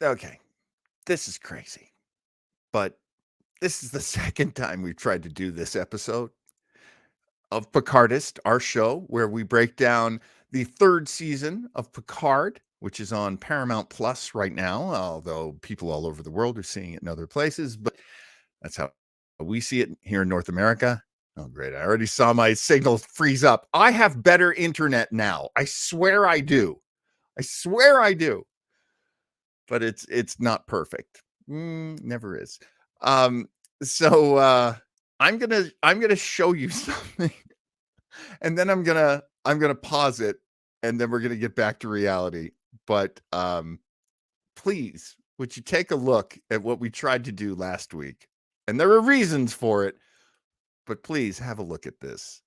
okay, this is crazy, but this is the second time we've tried to do this episode of Picardest, our show where we break down the third season of Picard, which is on Paramount Plus right now, although people all over the world are seeing it in other places. But that's how we see it here in North America. Oh, great. I already saw my signal freeze up. I have better internet now. I swear I do. I swear I do. But it's not perfect. Never is. So I'm gonna show you something, and then I'm gonna pause it, and then we're gonna get back to reality. But please, would you take a look at what we tried to do last week? And there are reasons for it, but please have a look at this.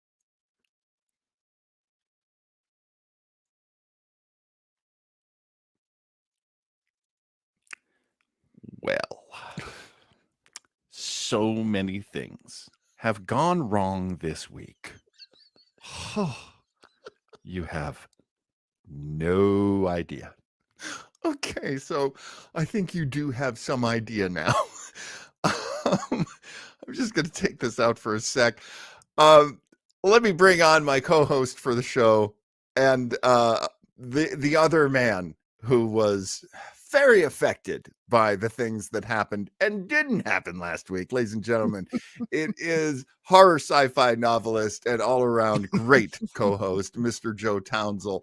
Well, so many things have gone wrong this week. You have no idea. Okay, so I think you do have some idea now. I'm just going to take this out for a sec. Let me bring on my co-host for the show and the other man who was very affected by the things that happened and didn't happen last week. Ladies and gentlemen, it is horror sci-fi novelist and all-around great co-host, Mr. Joe Townsell.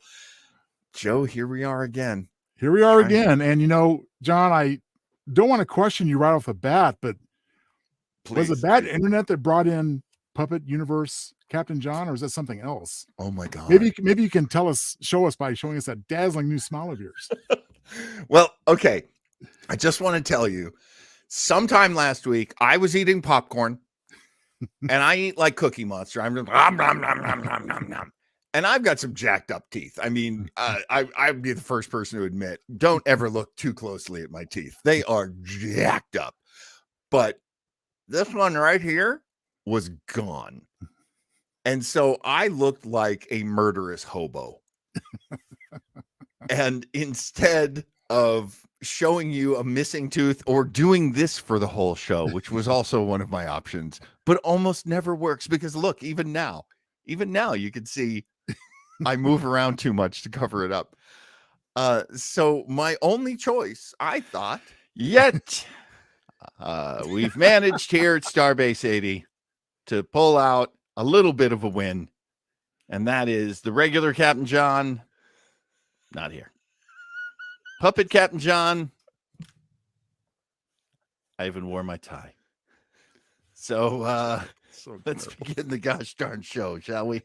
Joe, here we are again. Here we are again. And, you know, John, I don't want to question you right off the bat, but was it bad internet that brought in Puppet Universe Captain John, or is that something else? Oh, my God. Maybe you can show us by showing us that dazzling new smile of yours. Well, okay. I just want to tell you, sometime last week, I was eating popcorn, and I eat like Cookie Monster. I'm just, nom, nom, nom, nom, nom, nom, nom. And I've got some jacked up teeth. I mean, I'd be the first person to admit, don't ever look too closely at my teeth. They are jacked up. But this one right here was gone. And so I looked like a murderous hobo. And instead of showing you a missing tooth or doing this for the whole show, which was also one of my options, but almost never works because look, even now you can see I move around too much to cover it up. So my only choice, I thought, yet we've managed here at Starbase 80 to pull out a little bit of a win, and that is the regular Captain John, not here. Puppet Captain John, I even wore my tie. So let's begin the gosh darn show, shall we?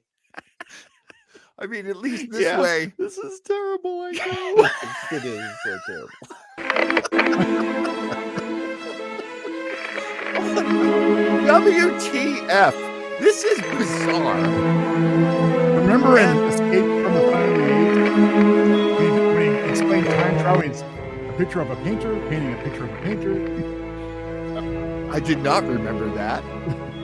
I mean, at least this way. This is terrible, I know. It is so terrible. WTF? This is bizarre. Remember in Escape from the Planet of the Apes, when he explained time travel, it's a picture of a painter painting a picture of a painter. I did not remember that.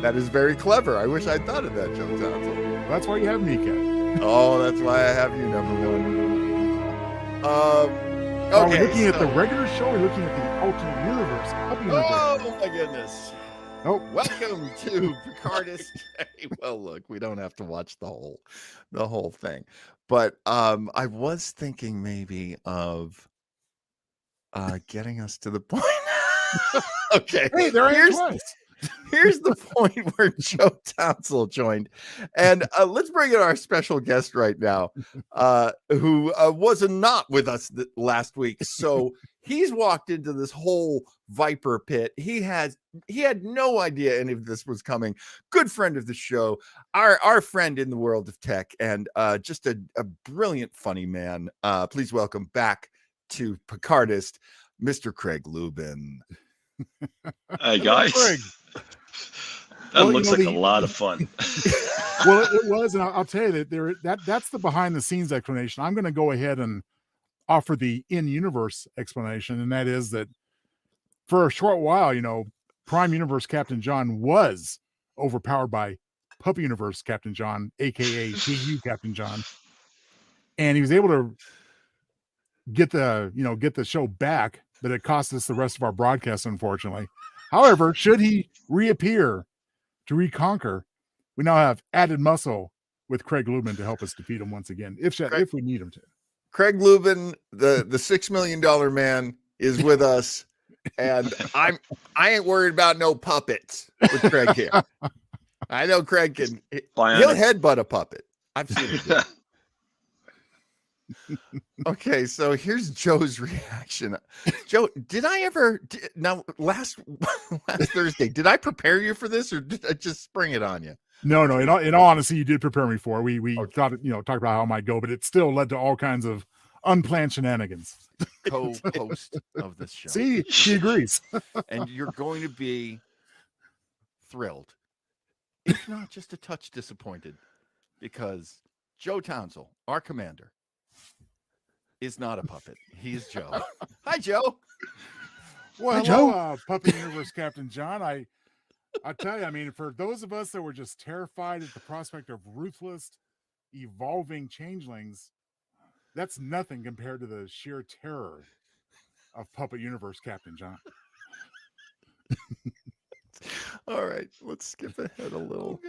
That is very clever. I wish I'd thought of that, Joe Townsell. That's why you have me, Ken. Oh, that's why I have you number one. Okay, are we looking at the regular show? We're looking at the alternate universe. Oh my goodness! Oh, welcome to Picardest. Well, look, we don't have to watch the whole thing, but I was thinking maybe of getting us to the point. Okay, hey, there I am twice. Here's the point where Joe Townsell joined. And let's bring in our special guest right now, who was not with us last week. So he's walked into this whole viper pit. He had no idea any of this was coming. Good friend of the show, our friend in the world of tech, and just a brilliant, funny man. Please welcome back to Picardest, Mr. Craig Lubin. Hey, guys. Craig. That looks like a lot of fun. Well, it was, and I'll tell you that that's the behind the scenes explanation. I'm going to go ahead and offer the in-universe explanation, and that is that for a short while, you know, Prime Universe Captain John was overpowered by Puppy Universe Captain John, aka PU Captain John, and he was able to get the show back, but it cost us the rest of our broadcast, unfortunately. However, should he reappear to reconquer, we now have added muscle with Craig Lubin to help us defeat him once again, if we need him to. Craig Lubin, the $6 million man, is with us, and I ain't worried about no puppets with Craig here. I know Craig he'll headbutt a puppet. I've seen it. Okay, so here's Joe's reaction. Joe, last Thursday, did I prepare you for this, or did I just spring it on you? No. In all honesty, you did prepare me for. We thought talked about how it might go, but it still led to all kinds of unplanned shenanigans. Co-host of this show. See, she agrees. And you're going to be thrilled, if not just a touch disappointed, because Joe Townsell, our commander, is not a puppet. He is Joe. Hi, Joe. Well, Hi, hello, Joe. Puppet Universe Captain John. I tell you, I mean, for those of us that were just terrified at the prospect of ruthless, evolving changelings, that's nothing compared to the sheer terror of Puppet Universe Captain John. All right, let's skip ahead a little.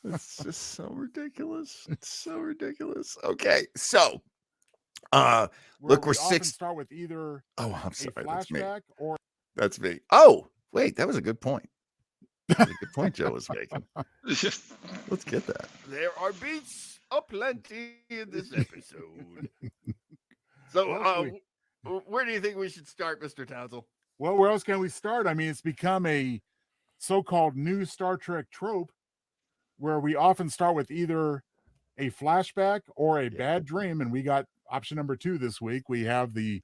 It's just so ridiculous. It's so ridiculous. Okay, so look, we're often start with either I'm sorry, a flashback or that's me. Oh, wait, that was a good point. That's a good point Joe was making. Let's get that. There are beats aplenty in this episode. So, where do you think we should start, Mr. Townsell? Well, where else can we start? I mean, it's become a so-called new Star Trek trope where we often start with either a flashback or a bad dream, and we got option number 2 this week. We have the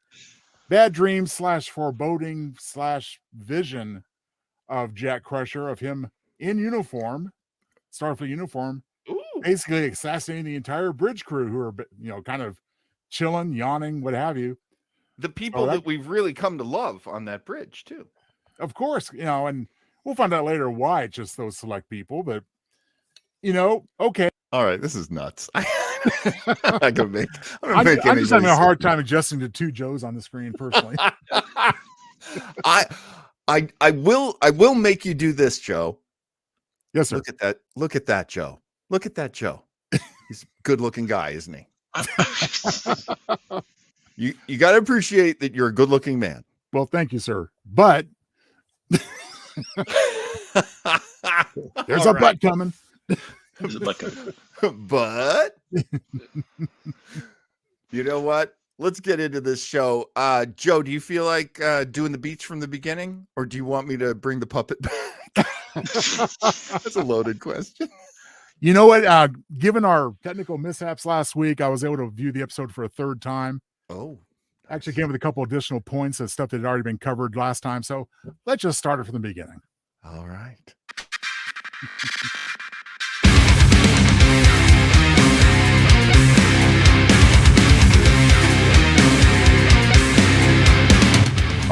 bad dream / foreboding / vision of Jack Crusher, of him in uniform, Starfleet uniform, basically assassinating the entire bridge crew who are, kind of chilling, yawning, what have you. The people that we've really come to love on that bridge, too. Of course, and we'll find out later why it's just those select people, but, okay. All right, this is nuts. I'm just having a hard time adjusting to 2 Joes on the screen, personally. I will make you do this, Joe. Yes, sir. Look at that, Joe. Look at that, Joe. He's a good-looking guy, isn't he? You got to appreciate that you're a good-looking man. Well, thank you, sir. But there's a butt coming. There's a butt coming. But you know what? Let's get into this show. Joe, do you feel like doing the beats from the beginning, or do you want me to bring the puppet back? That's a loaded question. You know what? Given our technical mishaps last week, I was able to view the episode for a third time. Oh, nice. Actually came with a couple additional points of stuff that had already been covered last time. So let's just start it from the beginning. All right.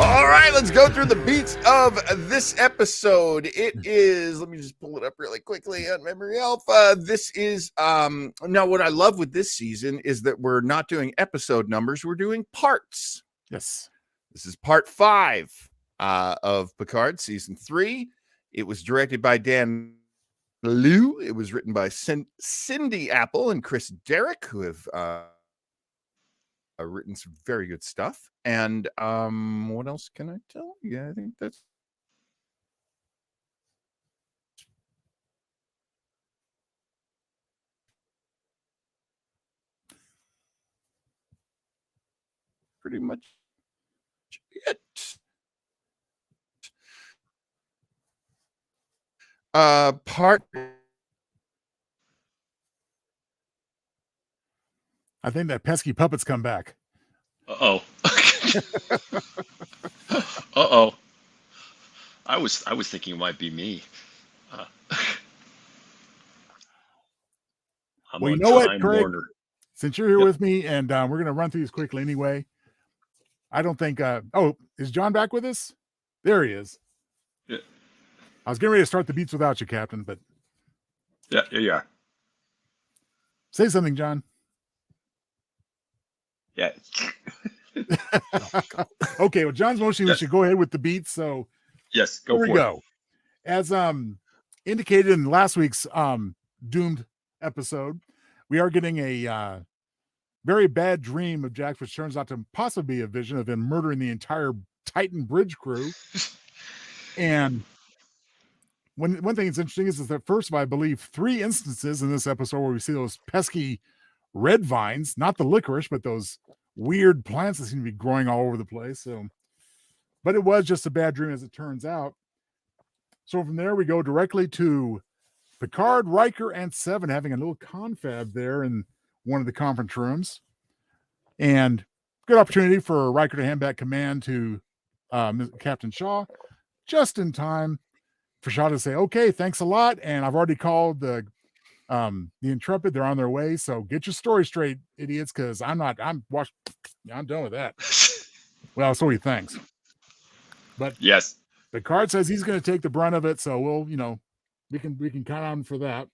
All right, let's go through the beats of this episode. It is, let me just pull it up really quickly on Memory Alpha. This is, now what I love with this season is that we're not doing episode numbers, we're doing parts. Yes. This is part 5 of Picard, season 3. It was directed by Dan Liu. It was written by Cindy Apple and Chris Derrick, who have written some very good stuff. And what else can I tell you? I think that's pretty much it. Part I think that pesky puppet's come back. Uh-oh. Uh-oh. I was thinking it might be me. Well, you know what, Craig? Since you're here with me, and we're going to run through these quickly anyway. I don't think... is John back with us? There he is. Yeah. I was getting ready to start the beats without you, Captain, but... Yeah. Say something, John. Yeah. Okay, well, John's motioning. Yes. We should go ahead with the beats. So Yes. here Go we for it. go. As indicated in last week's Doomed episode, we are getting a very bad dream of Jack, which turns out to possibly be a vision of him murdering the entire Titan bridge crew. And one thing that's interesting is that first of all, I believe 3 instances in this episode where we see those pesky red vines, not the licorice, but those weird plants that seem to be growing all over the place. So, but it was just a bad dream as it turns out. So from there, we go directly to Picard, Riker, and Seven having a little confab there in one of the conference rooms. And good opportunity for Riker to hand back command to Captain Shaw just in time for Shaw to say, okay, thanks a lot. And I've already called the Intrepid. They're on their way. So get your story straight, idiots, because I'm done with that. Well, so he thinks. But yes, Picard says he's going to take the brunt of it. So we'll, we can count on for that.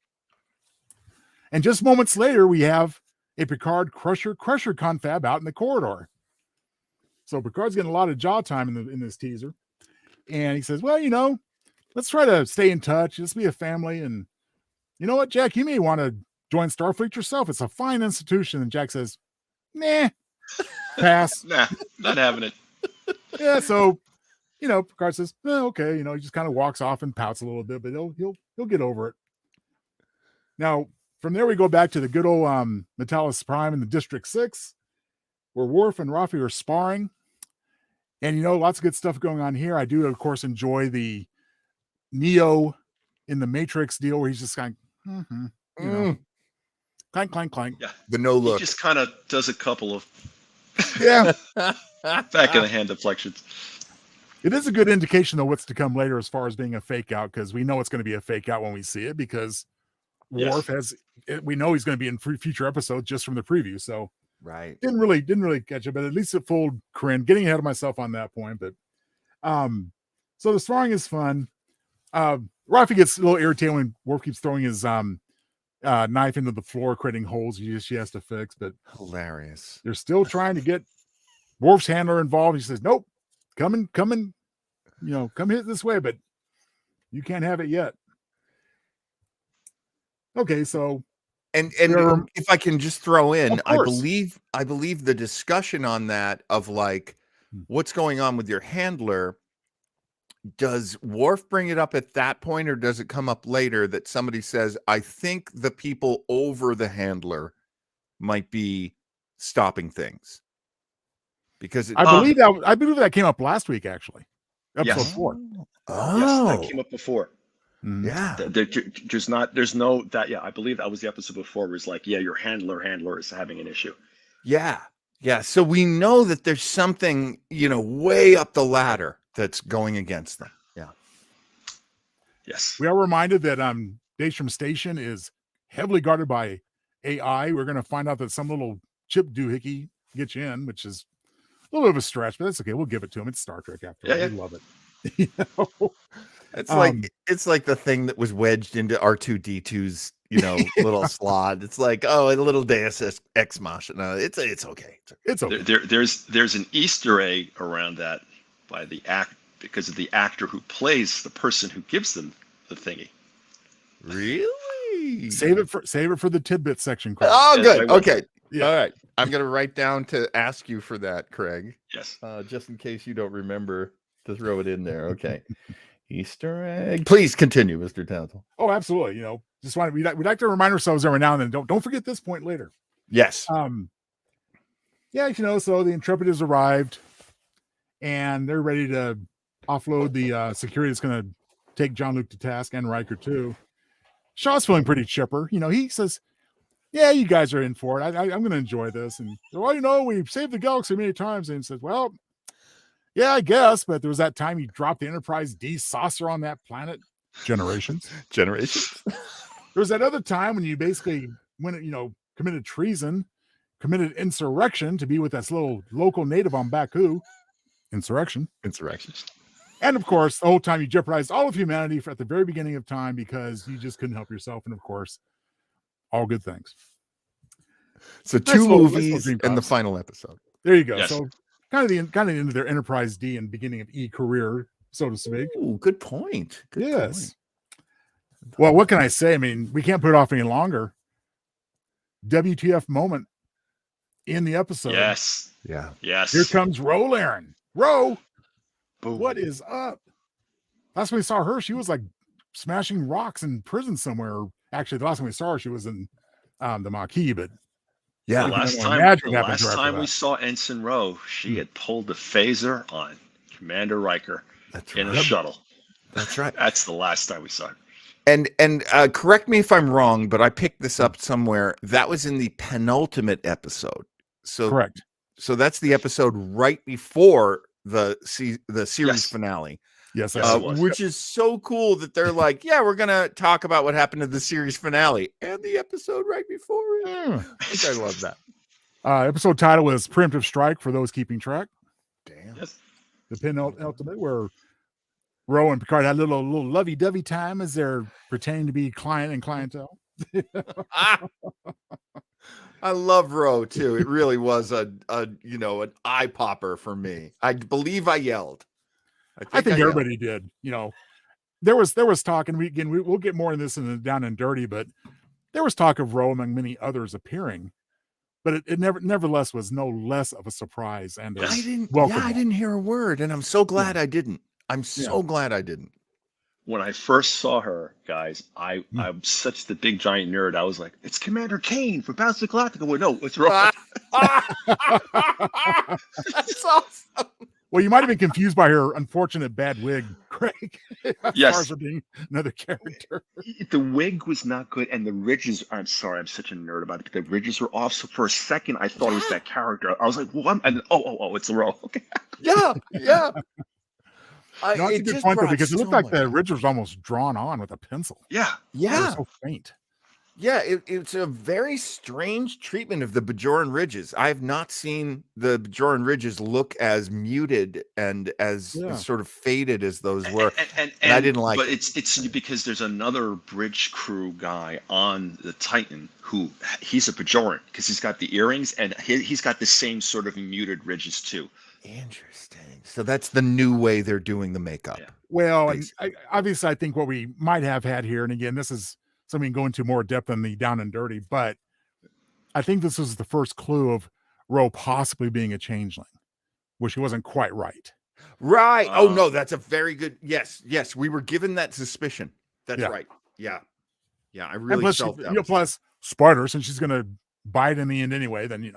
And just moments later, we have a Picard Crusher confab out in the corridor. So Picard's getting a lot of jaw time in this teaser. And he says, well, let's try to stay in touch. Let's be a family. And you know what, Jack, you may want to join Starfleet yourself. It's a fine institution. And Jack says, nah, pass. nah, not having it. Yeah, so, Picard says, okay, he just kind of walks off and pouts a little bit, but he'll get over it. Now, from there, we go back to the good old Metalis Prime in the District 6, where Worf and Rafi are sparring. And, lots of good stuff going on here. I do, of course, enjoy the Neo in the Matrix deal where he's just kind of, clank, clank, clank. Yeah. The no look. He just kind of does a couple of back of the hand deflections. It is a good indication of what's to come later as far as being a fake out, because we know it's going to be a fake out when we see it, because Worf we know he's going to be in future episodes just from the preview. So right. Didn't really catch it, but at least it fooled Corinne. Getting ahead of myself on that point, but so the sparring is fun. Rafi gets a little irritated when Worf keeps throwing his knife into the floor, creating holes she has to fix. But hilarious. They're still trying to get Worf's handler involved. He says, "Nope, come hit this way, but you can't have it yet." Okay, so and if I can just throw in, I believe the discussion on that of like what's going on with your handler. Does Worf bring it up at that point, or does it come up later that somebody says, I think the people over the handler might be stopping things? Because I believe that came up last week, actually. Episode 4. Oh, yes, that came up before. Yeah. I believe that was the episode before where it's like, yeah, your handler is having an issue. Yeah. Yeah. So we know that there's something, way up the ladder that's going against them. Yeah. Yes. We are reminded that Daystrom Station is heavily guarded by AI. We're going to find out that some little chip doohickey gets you in, which is a little bit of a stretch, but that's okay. We'll give it to him. It's Star Trek after all. We love it. It's like the thing that was wedged into R2D2's, little slot. It's like, a little Deus Ex Machina. It's okay. It's okay. There's an Easter egg around that by the because of the actor who plays the person who gives them the thingy. Really? Save it for the tidbit section, Craig. Oh, Yes, good. Okay. Yeah. All right. I'm gonna write down to ask you for that, Craig. Yes. Just in case you don't remember to throw it in there. Okay. Easter egg. Please continue, Mr. Townsend. Oh, absolutely. We'd like to remind ourselves every now and then. Don't forget this point later. Yes. So the Intrepid has arrived, and they're ready to offload the security that's going to take Jean-Luc to task, and Riker too. Shaw's feeling pretty chipper. He says, "Yeah, you guys are in for it. I'm going to enjoy this." And we've saved the galaxy many times. And he says, "Well, yeah, I guess, but there was that time you dropped the Enterprise D saucer on that planet. Generations. There was that other time when you basically committed treason, committed insurrection to be with this little local native on Baku. Insurrection. And of course, the whole time you jeopardized all of humanity at the very beginning of time because you just couldn't help yourself. And of course, all good things." So Nice 2 little movies dream and the pops. final episode. There you go. Yes. So kind of the end of their Enterprise D and beginning of E career, so to speak. Ooh, good point. Good Yes. point. Well, what can I say? I mean, we can't put it off any longer. WTF moment in the episode. Yes. Yeah. Yes. Here comes Ro Laren. Ro, Boom. what is up? Last time we saw her, she was like smashing rocks in prison somewhere. Actually, the last time we saw her, she was in the Maquis, but Yeah. The last time, imagine the what happened to her last after time we that. saw Ensign Rowe, she had pulled the phaser on Commander Riker That's in a right. shuttle. That's right. That's the last time we saw her. And correct me if I'm wrong, but I picked this up somewhere. That was in the penultimate episode. So Correct. So that's the episode right before the series Yes. finale. Yes, Yes, it was. Which is so cool that they're like, yeah, we're gonna talk about what happened to the series finale and the episode right before it. I think I love that. Episode title was Preemptive Strike for those keeping track. Damn. Yes. The penultimate, where Ro and Picard had a little lovey-dovey time as they're pretending to be client and clientele. I love Ro too. It really was an eye popper for me. I believe I yelled. I think I yelled. everybody did. There was talk, and we'll get more in this in the Down and Dirty, but there was talk of Ro among many others appearing, but it nevertheless was no less of a surprise and I didn't. welcome. Yeah, I didn't hear a word, and I'm so glad I didn't. I'm so glad I didn't. When I first saw her, guys, I'm such the big giant nerd. I was like, "It's Commander Kane from Battlestar Galactica." Well, no, it's wrong. That's awesome. Well, you might have been confused by her unfortunate bad wig, Craig. As Yes. far as her being another character. The wig was not good, and the ridges. I'm sorry, I'm such a nerd about it. The ridges were off. So for a second, I thought it was that character. I was like, "What?" And it's a Ro. Okay. Yeah. No, that's a good point though, because it looked like the ridge was almost drawn on with a pencil. Yeah. They were so faint. Yeah, it's a very strange treatment of the Bajoran ridges. I have not seen the Bajoran ridges look as muted and as sort of faded as those were, and I didn't like. But it's because there's another bridge crew guy on the Titan who he's a Bajoran because he's got the earrings and he's got the same sort of muted ridges too. Interesting. So that's the new way they're doing the makeup. Yeah. Well, and obviously, I think what we might have had here, and again, this is something go into more depth than the Down and Dirty, but I think this was the first clue of Ro possibly being a changeling, which he wasn't quite right. Right. Oh no, that's a very good. Yes. We were given that suspicion. That's right. Yeah. I really felt that. Plus, spoiler, since she's going to bite in the end anyway, then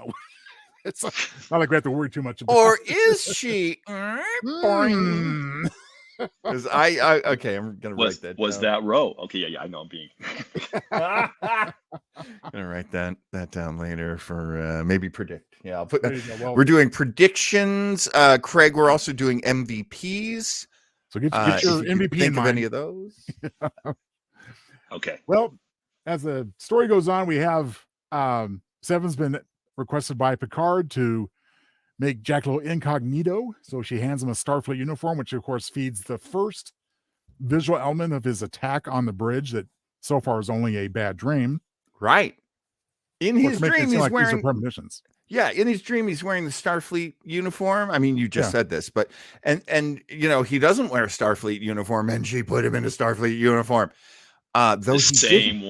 it's not like we have to worry too much about. Or is she? Because I'm gonna write that. Was that Ro? Okay, yeah, I know I'm being. Gonna write that down later for maybe predict. Yeah, I'll put that. Well, we're doing predictions. Craig, we're also doing MVPs. So get your MVP in think of mind. any of those. Okay. Well, as the story goes on, we have Seven's been requested by Picard to make Jackalo incognito. So she hands him a Starfleet uniform, which of course feeds the first visual element of his attack on the bridge that so far is only a bad dream. Right. In his dream, he's wearing premonitions. Yeah, in his dream, he's wearing the Starfleet uniform. I mean, you just said this, but and he doesn't wear a Starfleet uniform, and she put him in a Starfleet uniform. The same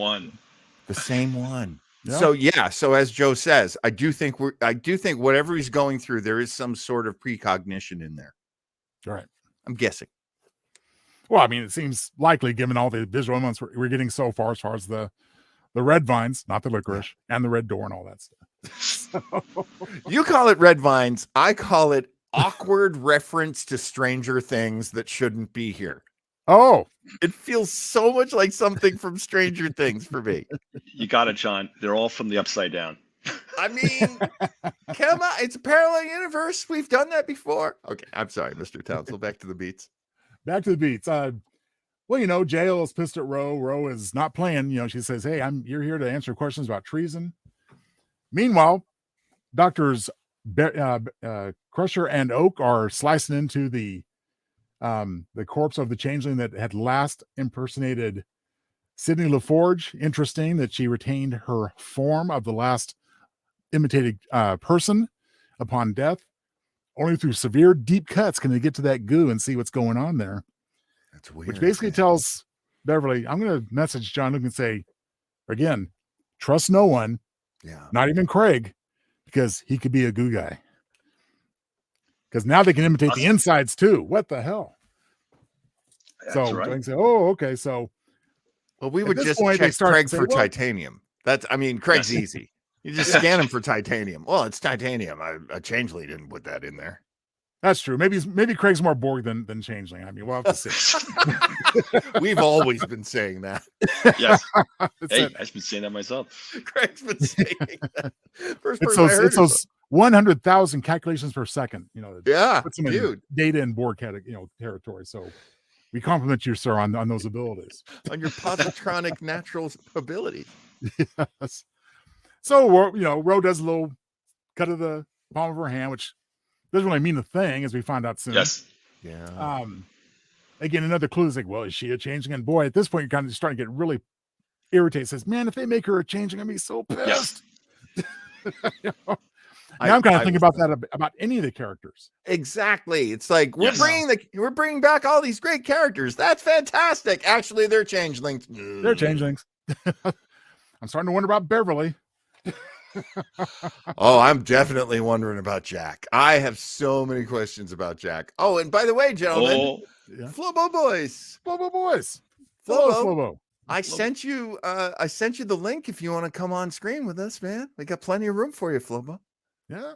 one. Yeah. So as Joe says, I do think whatever he's going through, there is some sort of precognition in there. Right. I'm guessing. Well, I mean, it seems likely given all the visual elements we're getting so far, as far as the red vines, not the licorice, and the red door and all that stuff. You call it red vines. I call it awkward reference to Stranger Things that shouldn't be here. Oh, it feels so much like something from Stranger Things for me. You got it, John. They're all from the Upside Down. I mean, come on. It's a parallel universe. We've done that before. Okay. I'm sorry, Mr. Townsend. Back to the beats. Well, JL is pissed at Ro. Ro is not playing. She says, "Hey, you're here to answer questions about treason." Meanwhile, Doctors Crusher and Oak are slicing into the corpse of the changeling that had last impersonated Sidney LaForge. Interesting that she retained her form of the last imitated person upon death. Only through severe deep cuts can they get to that goo and see what's going on there. That's weird. Which basically tells Beverly, I'm going to message John Luke and say, again, trust no one, not even Craig, because he could be a goo guy. Because now they can imitate the insides too. What the hell? That's right. I can say, oh, okay. So, well, we would just check Craig for titanium. Craig's easy. You just scan him for titanium. Well, it's titanium. A changeling didn't put that in there. That's true. Maybe Craig's more Borg than changeling. I mean, we'll have to see. We've always been saying that. Yes. Hey, I've been saying that myself. Craig's been saying that. It's those 100,000 calculations per second. Put some in data and Borg territory. So we compliment you, sir, on those abilities. On your positronic natural ability. Yes. So Ro does a little cut of the palm of her hand, which doesn't really mean a thing, as we find out soon. Yes. Yeah. Again, another clue is like, well, is she a changeling? And boy, at this point, you're kind of starting to get really irritated. Says, man, if they make her a changeling, I'm gonna be so pissed. Yes. I'm kind of thinking about that about any of the characters. Exactly. It's like we're bringing back all these great characters. That's fantastic. Actually, they're changelings. They're changelings. I'm starting to wonder about Beverly. Oh, I'm definitely wondering about Jack. I have so many questions about Jack. Oh, and by the way, gentlemen, Flobo boys. Flobo. I sent you the link if you want to come on screen with us, man. We got plenty of room for you, Flobo. Yeah.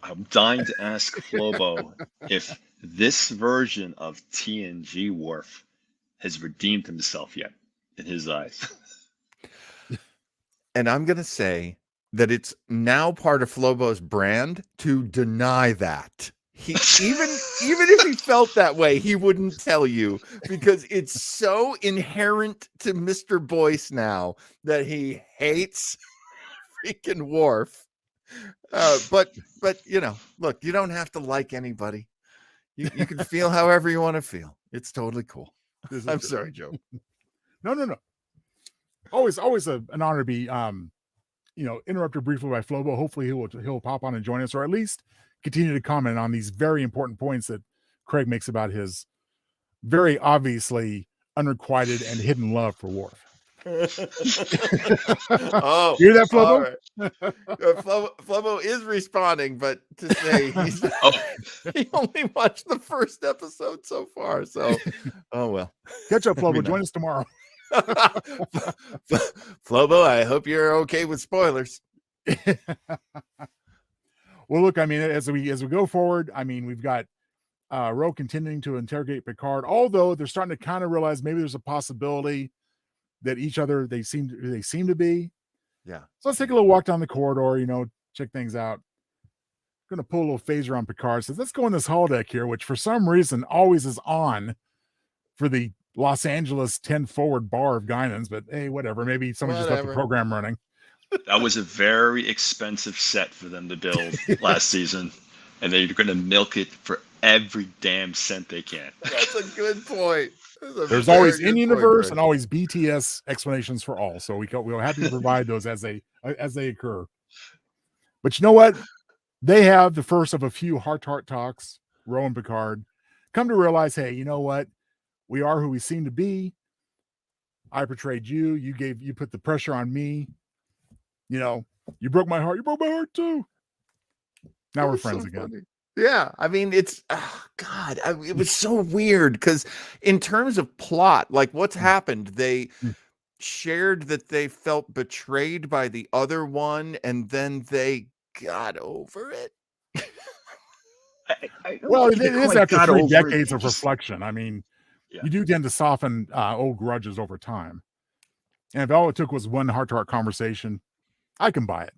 I'm dying to ask Flobo if this version of TNG Worf has redeemed himself yet in his eyes. And I'm going to say that it's now part of Flobo's brand to deny that. He even if he felt that way, he wouldn't tell you, because it's so inherent to Mr. Boyce now that he hates freaking Worf. But look, you don't have to like anybody. You can feel however you want to feel. It's totally cool. I'm sorry, Joe. No. Always an honor to be interrupted briefly by Flobo. Hopefully he'll pop on and join us, or at least continue to comment on these very important points that Craig makes about his very obviously unrequited and hidden love for Worf. Oh, hear that, Flobo? Right. Flobo is responding, but to say he only watched the first episode so far. So, oh well. Catch up, Flobo. Join us tomorrow. Flobo, I hope you're okay with spoilers. Well, look, I mean, as we go forward, I mean, we've got Ro continuing to interrogate Picard, although they're starting to kind of realize maybe there's a possibility that each other they seem to be. Yeah. So let's take a little walk down the corridor, check things out. Gonna pull a little phaser on Picard. Says, let's go in this holodeck here, which for some reason always is on for the Los Angeles 10 forward bar of Guinan's, but hey, whatever. Maybe someone just left the program running. That was a very expensive set for them to build last season, and they're going to milk it for every damn cent they can. That's a good point. There's always in universe and always BTS explanations for all, so we're happy to provide those as they occur. But you know what? They have the first of a few heart-to-heart talks. Ro and Picard come to realize, hey, you know what? We are who we seem to be. I portrayed you. You put the pressure on me. You broke my heart. You broke my heart too. Now we're friends again. Funny. Yeah. I mean, it was so weird because in terms of plot, like what's happened, they shared that they felt betrayed by the other one, and then they got over it. Well, it is after 3 decades of reflection. I mean, you do tend to soften old grudges over time. And if all it took was one heart-to-heart conversation, I can buy it.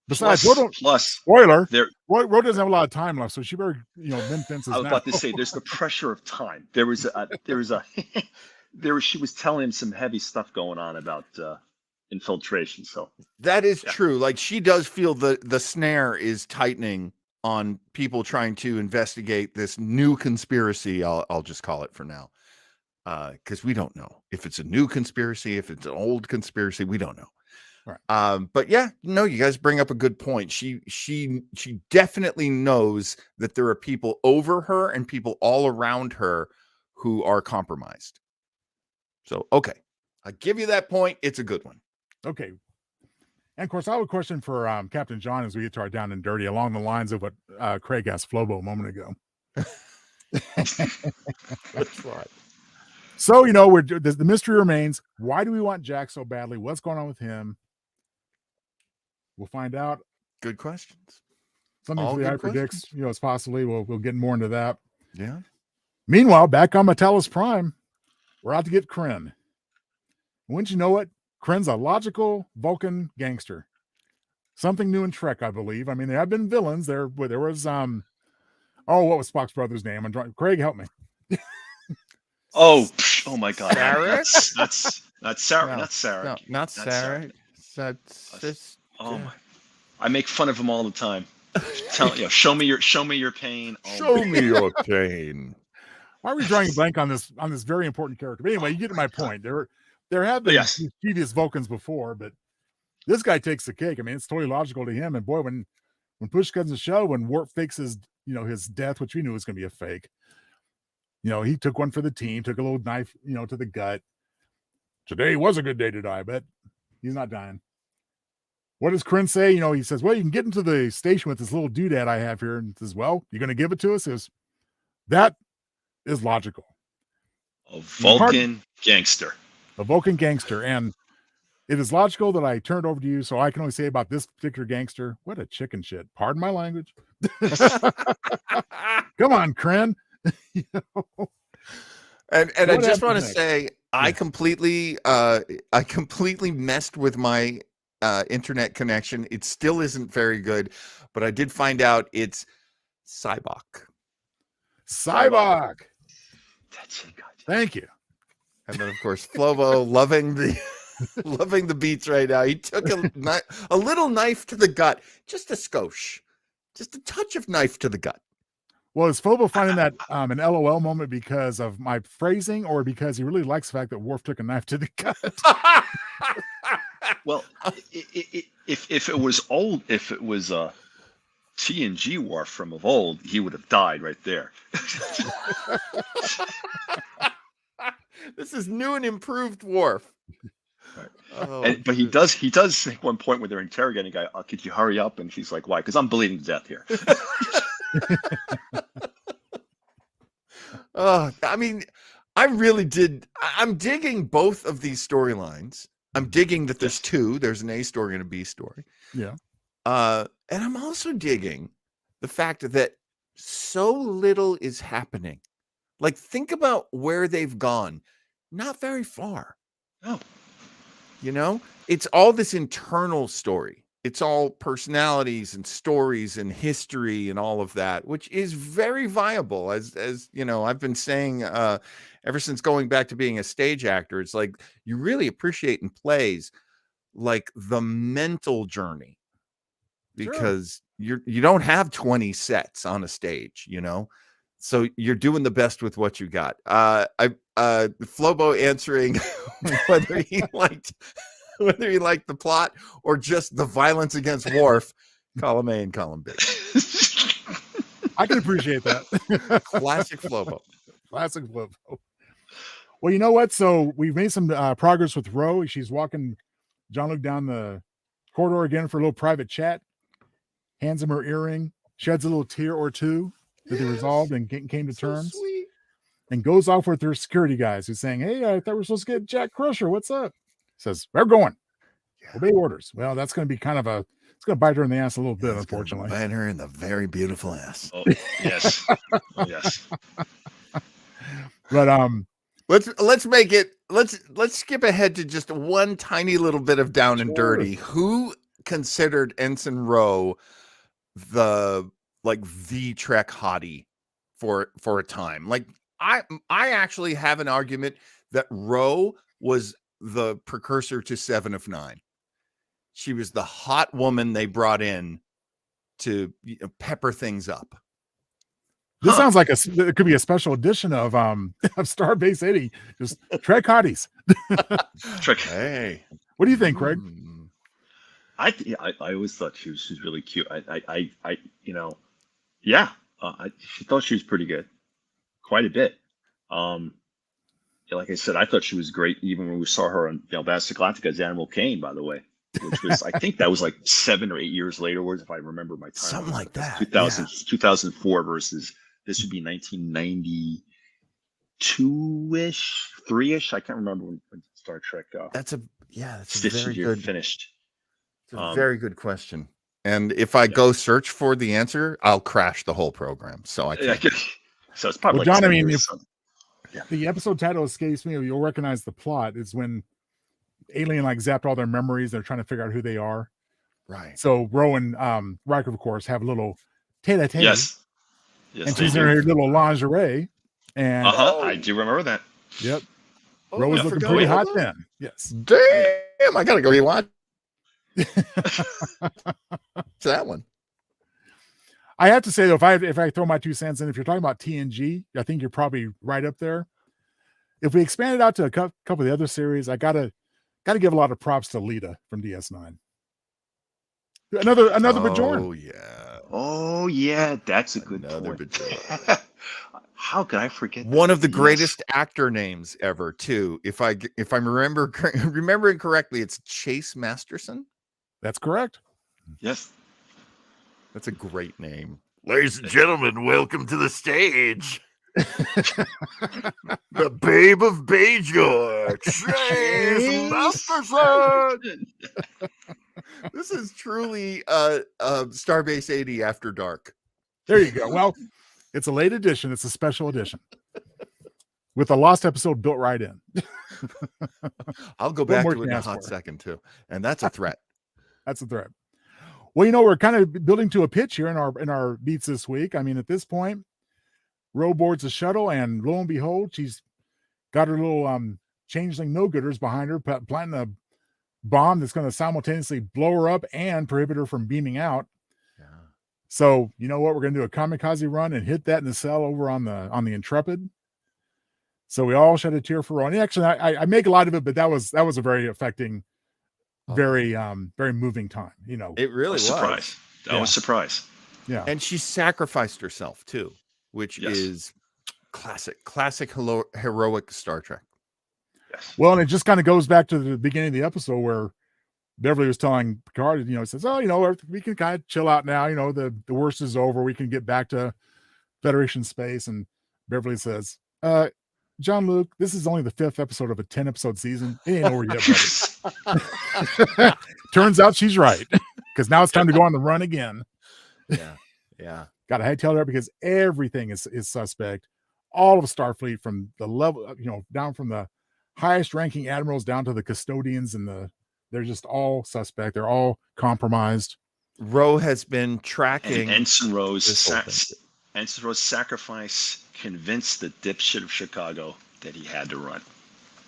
Besides, spoiler, Ro doesn't have a lot of time left, so she better, mend fences. I was about to say, there's the pressure of time. She was telling him some heavy stuff going on about infiltration. So that is true. Like she does feel the snare is tightening on people trying to investigate this new conspiracy. I'll just call it for now. Because we don't know if it's a new conspiracy, if it's an old conspiracy, we don't know. Right. But yeah, no, you guys bring up a good point. She definitely knows that there are people over her and people all around her who are compromised. So okay, I give you that point. It's a good one. Okay. And of course, I have a question for Captain John as we get to our down and dirty, along the lines of what Craig asked Flobo a moment ago. That's right. So, the mystery remains. Why do we want Jack so badly? What's going on with him? We'll find out. Good questions. Something All for the good hyperdicks, it's possibly. We'll get more into that. Yeah. Meanwhile, back on Metellus Prime, we're out to get Kryn. Wouldn't you know it? Kryn's a logical Vulcan gangster. Something new in Trek, I believe. I mean, there have been villains. There was what was Spock's brother's name? Craig, help me. Oh my God! Sarek? That's Sarek. No, Not Sarek. No, not That's Sarek. That's just. Oh my! I make fun of him all the time. Show me your pain. Oh Show me your pain. Why are we drawing a blank on this very important character? But anyway, you get to my point. There have been previous Vulcans before, but this guy takes the cake. I mean, it's totally logical to him. And boy, when push comes to shove, when Worf fakes his death, which we knew was going to be a fake, he took one for the team, took a little knife, to the gut. Today was a good day to die, but he's not dying. What does Kryn say? He says, well, you can get into the station with this little doodad I have here. And says, well, you're going to give it to us? That is logical. A Vulcan gangster. A Vulcan gangster. And it is logical that I turned over to you. So I can only say about this particular gangster, what a chicken shit. Pardon my language. Come on, Kryn. And I just want to say, I completely messed with my internet connection. It still isn't very good, but I did find out it's Cybok. That's it, guys. Thank you. And then, of course, Flobo loving the beats right now. He took a little knife to the gut, just a skosh, just a touch of knife to the gut. Well, is Flobo finding that an LOL moment because of my phrasing, or because he really likes the fact that Worf took a knife to the gut? Well, if it was TNG Worf from of old, he would have died right there. This is new and improved Worf. Right. Oh, but he does say at one point when they're interrogating a guy, could you hurry up? And she's like, why? Because I'm bleeding to death here. I mean, I really did. I'm digging both of these storylines. I'm digging that there's two. There's an A story and a B story. Yeah. And I'm also digging the fact that so little is happening. Like, think about where they've gone. Not very far. No. It's all this internal story. It's all personalities and stories and history and all of that, which is very viable. As I've been saying ever since going back to being a stage actor, it's like you really appreciate in plays like the mental journey, because you don't have 20 sets on a stage, so you're doing the best with what you got. Flobo answering whether he liked the plot or just the violence against Worf, column A and column B. I can appreciate that. Classic Flobo. Classic Flobo. Well, you know what? So we've made some progress with Ro. She's walking Jean-Luc down the corridor again for a little private chat. Hands him her earring, sheds a little tear or two that they resolved and came to terms. Sweet. And goes off with her security guys who's saying, hey, I thought we were supposed to get Jack Crusher. What's up? Says, we're going. Yeah. Obey orders. Well, that's going to be it's going to bite her in the ass a little bit, unfortunately. Bite her in the very beautiful ass. Oh, yes. Oh, yes. But let's make it. Let's skip ahead to just one tiny little bit of down and dirty. Who considered Ensign Ro the Trek hottie for a time? Like, I actually have an argument that Ro was the precursor to 7 of 9. She was the hot woman they brought in to pepper things up. This sounds like it could be a special edition of Starbase 80, just Trek hotties. Trek. Hey, what do you think, Craig? I always thought she was really cute. I you know, yeah, she thought she was pretty good, quite a bit. Um, like I said, I thought she was great even when we saw her on Battlestar Galactica as Animal Kane, by the way, which was I think that was like 7 or 8 years later, if I remember my time. Something like that. 2000, 2004 versus this would be 1992-ish, 3-ish. I can't remember when Star Trek That's a this very year good. finished. It's a very good question. And if I go search for the answer, I'll crash the whole program. So I can't. So it's probably Well, like John, 10 I mean, years. if the episode title escapes me, you'll recognize the plot. Is when alien like zapped all their memories. They're trying to figure out who they are. Right. So Ro and Riker, of course, have a little tete-a-tete. Yes, and she's in her little lingerie. And I do remember that. Yep. Oh, Ro was I looking forgot pretty about hot that. then. Yes. Damn, I gotta go rewatch that one. I have to say though, if I throw my 2 cents in, if you're talking about TNG, I think you're probably right up there. If we expand it out to a couple of the other series, I gotta give a lot of props to Lita from DS9. Another Bajoran. Oh yeah, that's a good Another point. Bajoran. How could I forget One that? of the greatest actor names ever, too. If I'm remembering correctly, it's Chase Masterson. That's correct. Yes. That's a great name. Ladies and gentlemen, welcome to the stage. The babe of Bajor, Chase Masterson. This is truly Starbase 80 After Dark. There you go. Well, it's a late edition. It's a special edition with a lost episode built right in. I'll go back to it in a hot second, too. And that's a threat. That's a threat. Well, we're kind of building to a pitch here in our beats this week. I mean, at this point, Ro boards a shuttle, and lo and behold, she's got her little changeling no-gooders behind her, planting a bomb that's going to simultaneously blow her up and prohibit her from beaming out. Yeah. So you know what? We're going to do a kamikaze run and hit that nacelle over on the Intrepid. So we all shed a tear for Ro. And actually, I make a lot of it, but that was a very affecting, very moving time. It really was. Surprise. I was surprised. Yeah. And she sacrificed herself too, which is classic heroic Star Trek. Yes. Well, and it just kind of goes back to the beginning of the episode where Beverly was telling Picard, says, "Oh, we can kind of chill out now. The worst is over. We can get back to Federation space." And Beverly says, "Jean-Luc, this is only the 5th episode of a 10-episode season. It ain't over yet, buddy." Turns out she's right, because now it's time to go on the run again. Yeah. Got to hightail her because everything is suspect. All of Starfleet, from the level, down from the highest ranking admirals down to the custodians, and they're just all suspect. They're all compromised. Ro has been tracking. And Ensign Ro's sacrifice convinced the dipshit of Chicago that he had to run.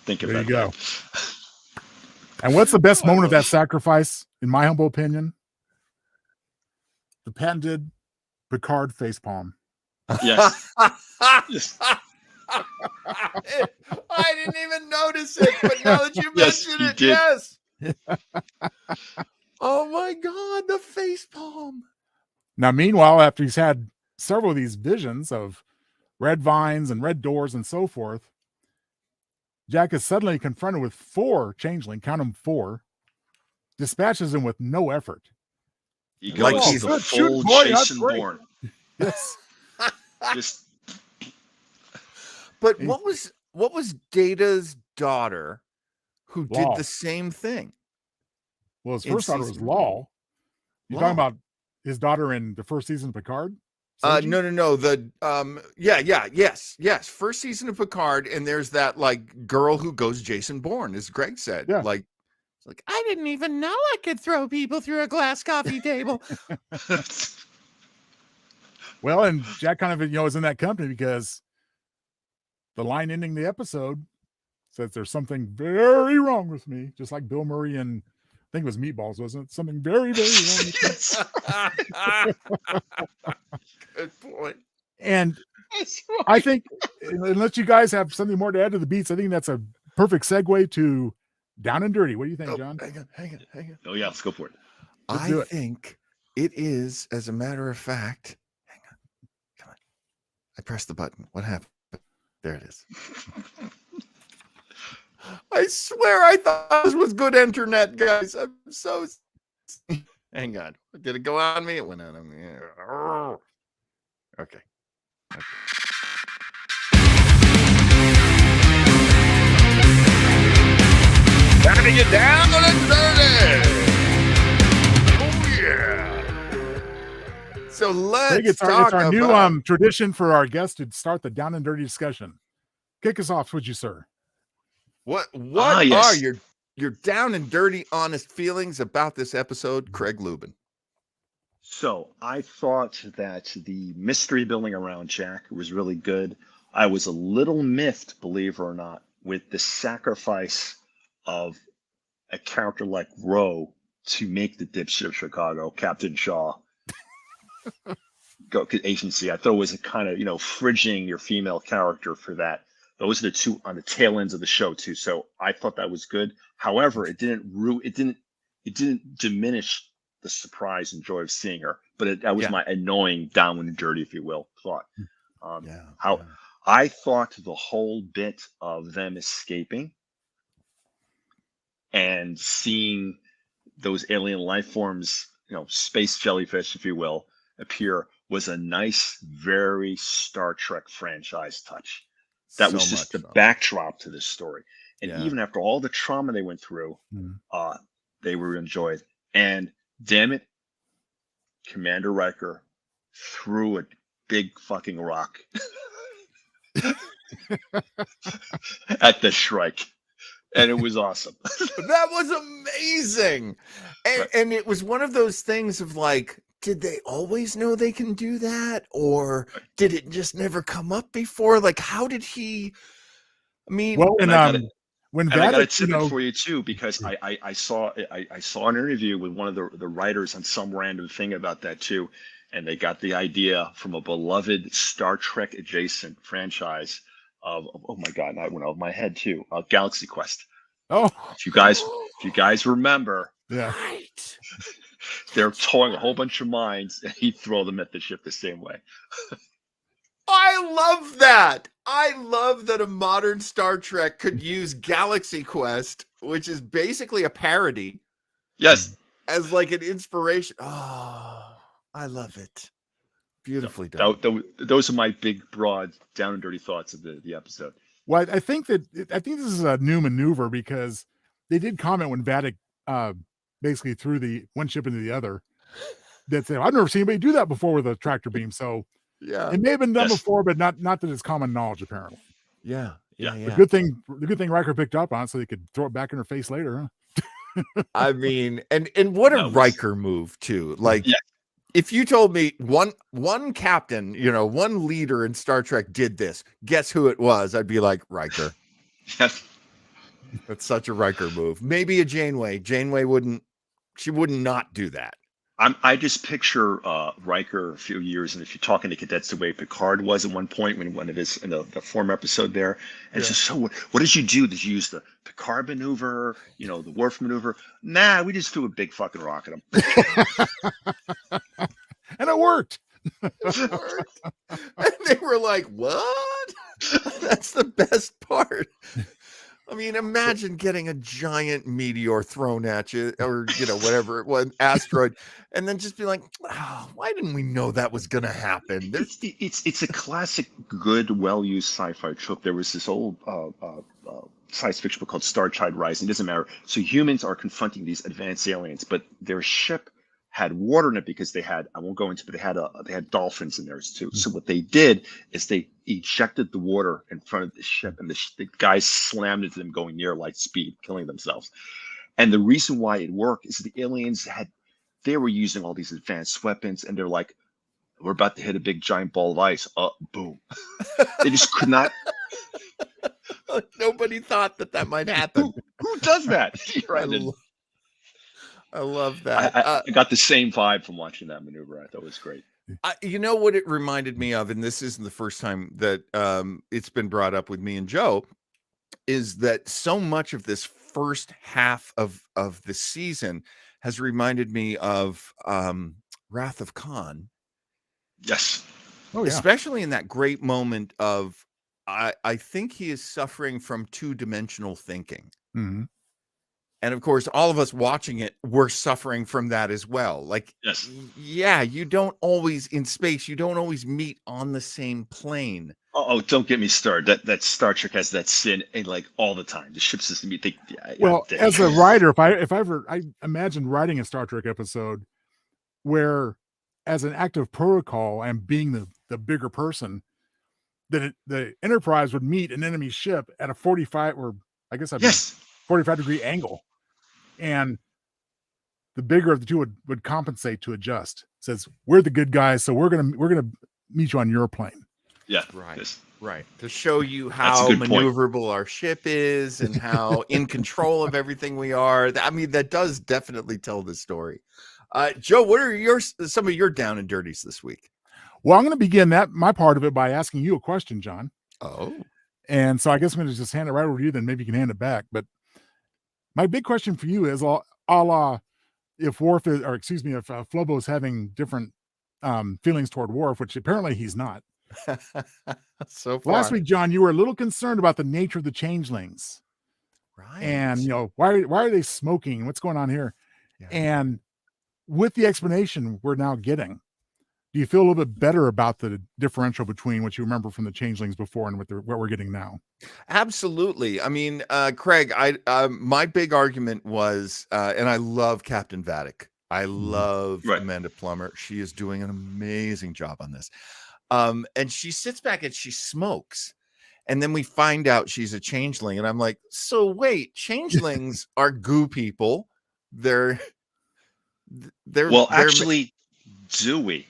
Think of that. There you go. And what's the best moment of that sacrifice, in my humble opinion? The patented Picard facepalm. Yes. I didn't even notice it, but now that you mentioned it, yes. Oh my God, the facepalm. Now, meanwhile, after he's had several of these visions of red vines and red doors and so forth, Jack is suddenly confronted with 4 changeling, count them 4, dispatches them with no effort. He goes like he's the full Jason Bourne. Yes. But what was Data's daughter who did the same thing? Well, his first daughter was Law. You're talking about his daughter in the first season of Picard? No. Yes. First season of Picard, and there's that like girl who goes Jason Bourne, as Greg said. Yeah. Like I didn't even know I could throw people through a glass coffee table. Well, and Jack kind of is in that company because the line ending the episode says there's something very wrong with me, just like Bill Murray and I think it was Meatballs, wasn't it? Something very, very wrong with me. Good point. And I think, unless you guys have something more to add to the beats, I think that's a perfect segue to Down and Dirty. What do you think, John? Hang on. Oh yeah, let's go for it. Let's I do it. think it is, as a matter of fact. Hang on. Come on. I pressed the button. What happened? There it is. I swear I thought this was good internet, guys. I'm so. Hang on. Did it go on me? It went on me. Okay. Time to get down and dirty. Oh yeah. So let's It's talk our about new tradition for our guests to start the down and dirty discussion. Kick us off, would you, sir? what yes. are your down and dirty honest feelings about this episode, Craig Lubin? So I thought that the mystery building around Jack was really good. I was a little miffed, believe it or not, with the sacrifice of a character like Roe to make the dipshit of Chicago, Captain Shaw, go agency. I thought it was a kind of, fridging your female character for that. Those are the two on the tail ends of the show too. So I thought that was good. However, it didn't diminish the surprise and joy of seeing her. But that was my annoying down and dirty, if you will, thought. I thought the whole bit of them escaping and seeing those alien life forms, space jellyfish, if you will, appear was a nice, very Star Trek franchise touch. That was just the backdrop to this story. And even after all the trauma they went through, they were enjoyed. And damn it, Commander Riker threw a big fucking rock at the Shrike. And it was awesome. That was amazing. And it was one of those things of like, did they always know they can do that? Or did it just never come up before? Like, how did he? I mean, well, and I got a Vatic, tidbit for you too, because I saw an interview with one of the writers on some random thing about that too, and they got the idea from a beloved Star Trek adjacent franchise of oh my god, and I went over my head too, Galaxy Quest. Oh, if you guys remember, right. They're towing a whole bunch of mines, and he'd throw them at the ship the same way. I love that. I love that a modern Star Trek could use Galaxy Quest, which is basically a parody. Yes. As like an inspiration. Oh, I love it. Beautifully done. Those are my big, broad, down and dirty thoughts of the episode. Well, I think this is a new maneuver because they did comment when Vatic basically threw the one ship into the other. That said, I've never seen anybody do that before with a tractor beam. So it may have been done before, but not that it's common knowledge apparently. Yeah. The good thing Riker picked up on, so they could throw it back in her face later, huh? I mean, and what a Riker move too. Like, if you told me one captain, one leader in Star Trek did this, guess who it was? I'd be like, Riker. Yes. That's such a Riker move. Maybe a Janeway. Janeway wouldn't not do that. I just picture Riker a few years, and if you're talking to cadets the way Picard was at one point when one of his in the former episode there, and it's just so what did you do? Did you use the Picard maneuver, the Worf maneuver? Nah, we just threw a big fucking rock at him. And it worked. And they were like, what? That's the best part. I mean, imagine getting a giant meteor thrown at you, or whatever it was, asteroid, and then just be like, oh, why didn't we know that was going to happen? It's a classic, good, well-used sci-fi trope. There was this old science fiction book called Star Child Rising. It doesn't matter. So humans are confronting these advanced aliens, but their ship had water in it because they had, I won't go into, but they had dolphins in theirs too. So what they did is they ejected the water in front of the ship, and the guys slammed into them going near light speed, killing themselves. And the reason why it worked is the aliens they were using all these advanced weapons, and they're like, we're about to hit a big giant ball of ice. Boom. They just could not. Nobody thought that might happen. Who does that? Right. I love that. I got the same vibe from watching that maneuver. I thought it was great. You know what it reminded me of, and this isn't the first time that it's been brought up with me and Joe, is that so much of this first half of the season has reminded me of Wrath of Khan, Yes. Oh yeah. especially in that great moment of I think he is suffering from two-dimensional thinking. Hmm. And of course, all of us watching it, we're suffering from that as well. Like, Yes. yeah, you don't always in space, you don't always meet on the same plane. Oh, don't get me started. That Star Trek has that sin and like all the time. The ship system. You think, Well, as a writer, I imagine writing a Star Trek episode where, as an act of protocol and being the bigger person, that the Enterprise would meet an enemy ship at a 45, or I guess I'd be yes, 45-degree angle, and the bigger of the two would compensate to adjust. Says, we're the good guys, so we're gonna meet you on your plane. yeah, Right. yes. Right. To show you That's a how good point. maneuverable our ship is and how in control of everything we are. I mean, that does definitely tell the story. Joe, what are some of your down and dirties this week? Well, I'm going to begin my part of it by asking you a question, John. Oh, And so I guess I'm going to just hand it right over to you, then maybe you can hand it back. But my big question for you is, a la, if Worf is, or excuse me, if Flobo is having different feelings toward Worf, which apparently he's not. so far. Last week, John, you were a little concerned about the nature of the changelings. Right. And, why are they smoking? What's going on here? Yeah. And with the explanation we're now getting, do you feel a little bit better about the differential between what you remember from the changelings before and what we're getting now? Absolutely. I mean, Craig, my big argument was, and I love Captain Vadic. I love Right. Amanda Plummer. She is doing an amazing job on this. And she sits back and she smokes. And then we find out she's a changeling. And I'm like, so wait, changelings are goo people. They're Well, actually, do we?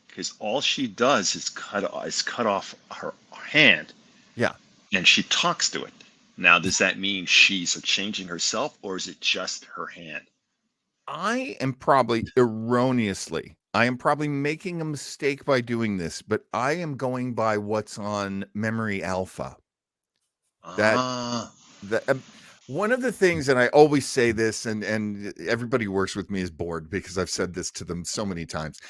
Because all she does is cut off her hand. Yeah. And she talks to it. Now, does that mean she's changing herself, or is it just her hand? I am probably making a mistake by doing this, but I am going by what's on Memory Alpha. That one of the things, and I always say this, and everybody who works with me is bored because I've said this to them so many times.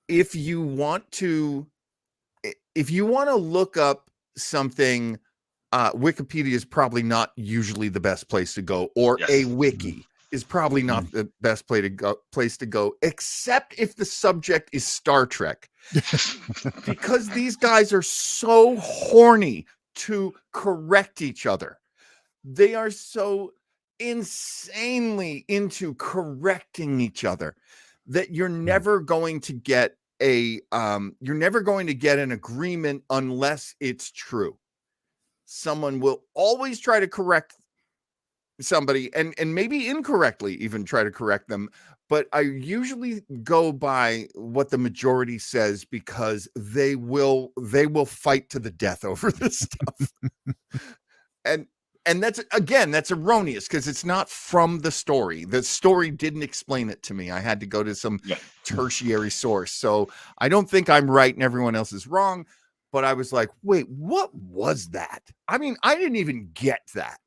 If you want to look up something, Wikipedia is probably not usually the best place to go, or Yes. a wiki is probably not the best place to go, except if the subject is Star Trek, because these guys are so horny to correct each other. They are so insanely into correcting each other that you're never going to get an agreement unless it's true. Someone will always try to correct somebody, and maybe incorrectly even try to correct them, but I usually go by what the majority says, because they will fight to the death over this stuff. And that's erroneous, because it's not from the story. The story didn't explain it to me. I had to go to some tertiary source. So I don't think I'm right and everyone else is wrong, but I was like, wait, what was that? I mean, I didn't even get that.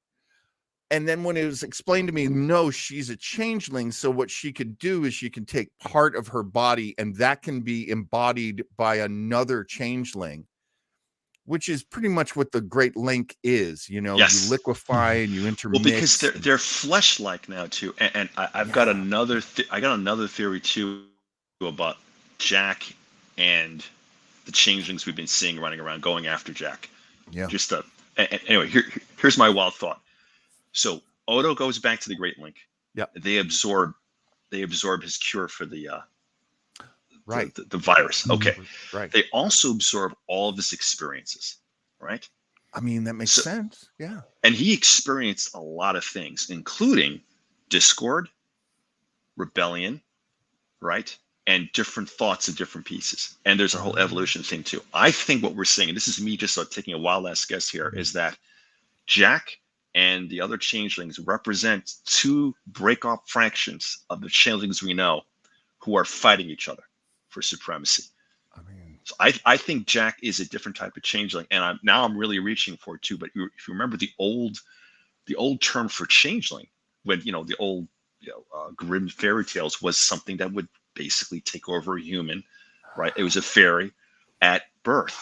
And then when it was explained to me, no, she's a changeling. So what she could do is she can take part of her body, and that can be embodied by another changeling, which is pretty much what the Great Link is. You liquefy and you intermix. Well, because they're flesh-like now too, and I've got another theory too about Jack and the changelings we've been seeing running around going after Jack. Yeah. Anyway, here's my wild thought. So Odo goes back to the Great Link. Yeah. They absorb his cure for the right. the virus. Okay. Right. They also absorb all of his experiences, right? I mean, that makes sense. Yeah. And he experienced a lot of things, including discord, rebellion, right? And different thoughts of different pieces. And there's a whole evolution thing too. I think what we're seeing, and this is me just taking a wild ass guess here, is that Jack and the other changelings represent two break-off fractions of the changelings we know who are fighting each other for supremacy. I mean, so I think Jack is a different type of changeling, and I'm really reaching for it too. But if you remember the old term for changeling, when the old grim fairy tales was something that would basically take over a human, right? It was a fairy at birth,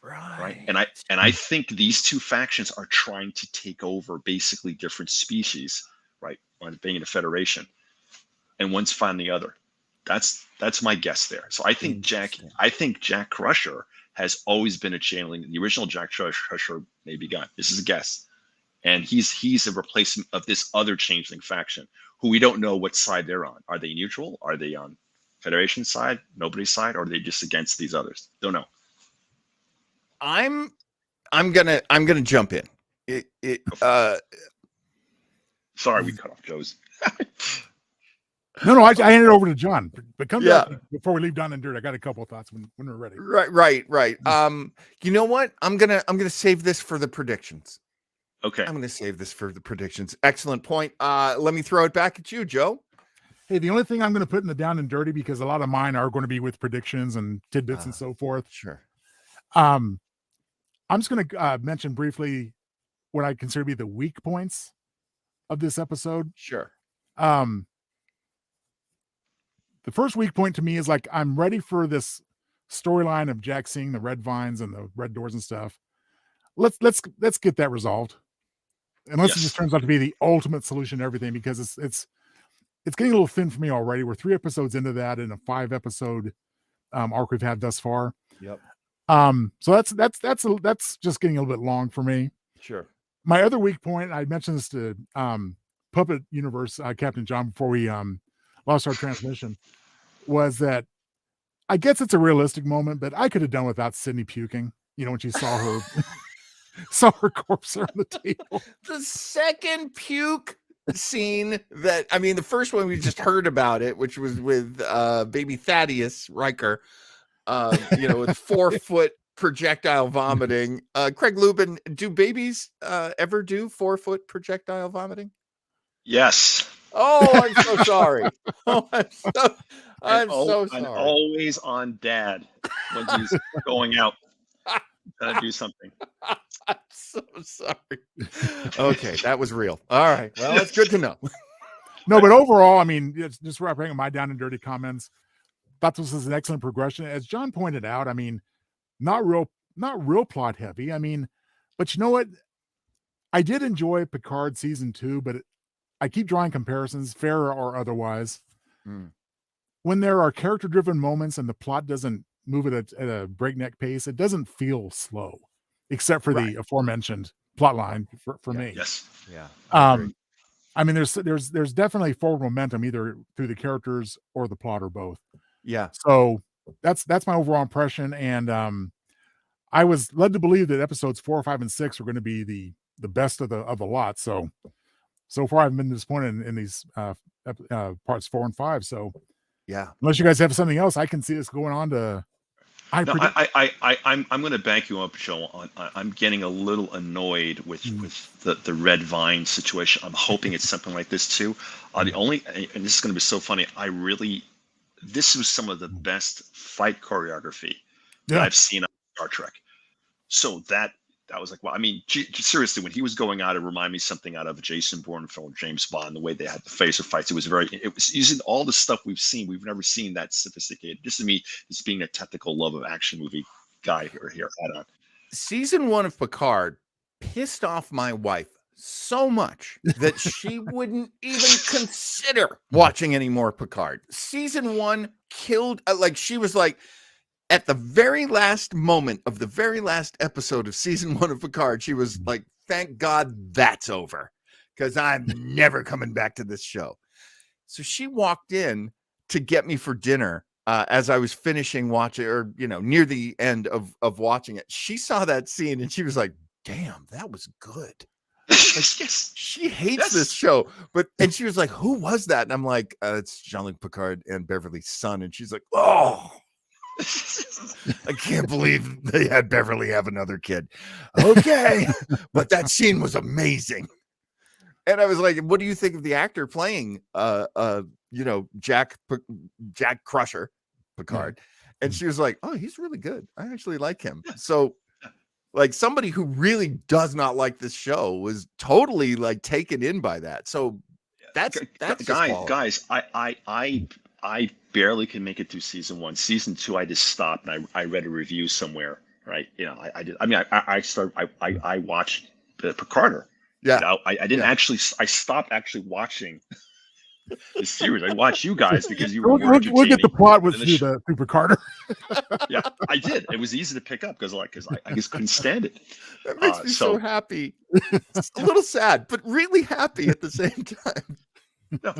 right? And I think these two factions are trying to take over basically different species, right? One being in a federation, and one's fighting the other. That's my guess there. So I think Jack Crusher has always been a channeling. The original Jack Crusher may be gone. This is a guess, and he's a replacement of this other changeling faction who we don't know what side they're on. Are they neutral? Are they on Federation side, nobody's side, or are they just against these others? Don't know. I'm gonna jump in. Mm. Sorry, we cut off Joe's. No, I hand it over to John. But come back before we leave Down and Dirt. I got a couple of thoughts when we're ready. Right. You know what? I'm gonna save this for the predictions. Okay. I'm gonna save this for the predictions. Excellent point. Let me throw it back at you, Joe. Hey, the only thing I'm going to put in the Down and Dirty, because a lot of mine are going to be with predictions and tidbits and so forth. Sure. I'm just going to mention briefly what I consider to be the weak points of this episode. Sure. The first weak point to me is like, I'm ready for this storyline of Jack seeing the red vines and the red doors and stuff. Let's get that resolved. Unless it just turns out to be the ultimate solution to everything, because it's getting a little thin for me already. We're 3 episodes into that in a 5-episode arc we've had thus far. Yep. So that's just getting a little bit long for me. Sure. My other weak point, I mentioned this to Puppet Universe Captain John before we lost our transmission, was that I guess it's a realistic moment, but I could have done without Sydney puking. You know, when she saw her corpse on the table. The second puke scene that, I mean, the first one we just heard about it, which was with baby Thaddeus Riker, with 4-foot projectile vomiting. Craig Lubin, do babies ever do 4-foot projectile vomiting? Yes. Oh, I'm so sorry. Oh, I'm so sorry. I'm always on Dad when he's going out. Gotta do something. I'm so sorry. Okay, that was real. All right. Well, that's good to know. No, but overall, I mean, just wrapping up my Down and Dirty comments, thought this was an excellent progression. As John pointed out, I mean, not real plot heavy. I mean, but you know what? I did enjoy Picard season 2, but I keep drawing comparisons, fair or otherwise. When there are character-driven moments and the plot doesn't move at a breakneck pace, it doesn't feel slow, except for the aforementioned plot line for me. Yes. Yeah. I mean, there's definitely forward momentum either through the characters or the plot or both. Yeah. So that's my overall impression, and I was led to believe that episodes 4, 5, and 6 were going to be the best of the lot. So far, I've been disappointed in these parts 4 and 5. So yeah, unless you guys have something else, I can see this going on to. I'm going to bank you up, Joe. I'm getting a little annoyed with the red vine situation. I'm hoping it's something like this too. And this is going to be so funny. This was some of the best fight choreography that I've seen on Star Trek. So that was like, well, I mean, seriously, when he was going out, it reminded me something out of a Jason Bourne film, James Bond, the way they had the phaser fights. It was using all the stuff we've seen. We've never seen that sophisticated. This to me is being a technical love of action movie guy here. Add on. Season 1 of Picard pissed off my wife so much that she wouldn't even consider watching any more Picard. Season 1 killed, she was like, at the very last moment of the very last episode of season 1 of Picard, she was like, thank God that's over, because I'm never coming back to this show. So she walked in to get me for dinner as I was finishing watching, or, near the end of watching it. She saw that scene and she was like, damn, that was good. Yes. She hates this show, and she was like, who was that? And I'm like, it's Jean-Luc Picard and Beverly's son. And she's like, oh, I can't believe they had Beverly have another kid. Okay. But that scene was amazing. And I was like, what do you think of the actor playing Jack Crusher Picard? And she was like, oh, he's really good. I actually like him. So like, somebody who really does not like this show was totally like taken in by that. So That's just quality. guys. I barely can make it through season 1. Season 2, I just stopped and I read a review somewhere. Right? You know, I did. I mean, I watched the Picarder. Yeah. You know, I didn't Yeah. actually. I stopped actually watching the series. I watched you guys because you were We'll, more we'll entertaining. get the plot with than the through show. the through Picarder. Yeah, I did. It was easy to pick up because I just couldn't stand it. That makes me so happy. It's a little sad, but really happy at the same time. No,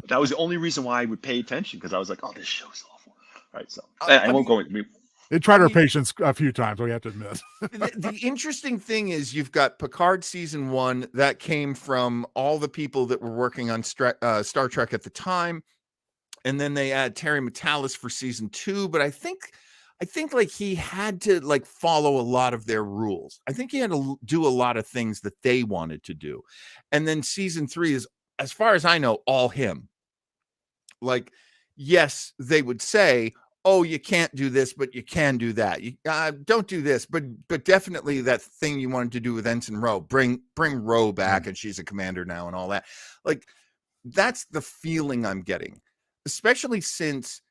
that was the only reason why I would pay attention, because I was like, "Oh, this show's awful." Right, so I won't go. They tried our patience a few times, we have to admit. The interesting thing is you've got Picard season 1 that came from all the people that were working on Star Trek at the time, and then they add Terry Matalas for season 2. But I think like he had to like follow a lot of their rules. I think he had to do a lot of things that they wanted to do, and then season 3 is, as far as I know, all him. Like, yes, they would say, oh, you can't do this, but you can do that. You don't do this, but definitely that thing you wanted to do with Ensign Ro, bring Ro back, and she's a commander now and all that. Like, that's the feeling I'm getting, especially since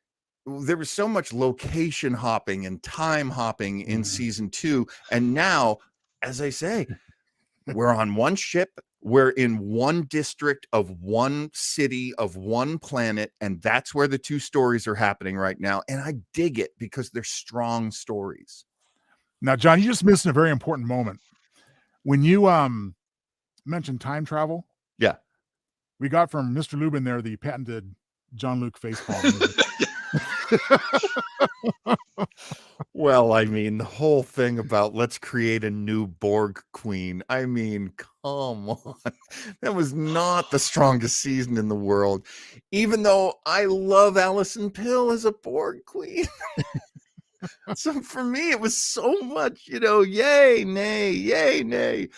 there was so much location hopping and time hopping in season 2. And now, as I say, we're on one ship. We're in one district of one city of one planet, and that's where the 2 stories are happening right now. And I dig it because they're strong stories. Now, John, you just missed a very important moment when you mentioned time travel. Yeah, we got from Mr. Lubin there the patented Jean-Luc facepalm. Well, I mean, the whole thing about let's create a new Borg queen. I mean, come on. That was not the strongest season in the world, even though I love Alison Pill as a Borg queen. So for me, it was so much, yay, nay, yay, nay.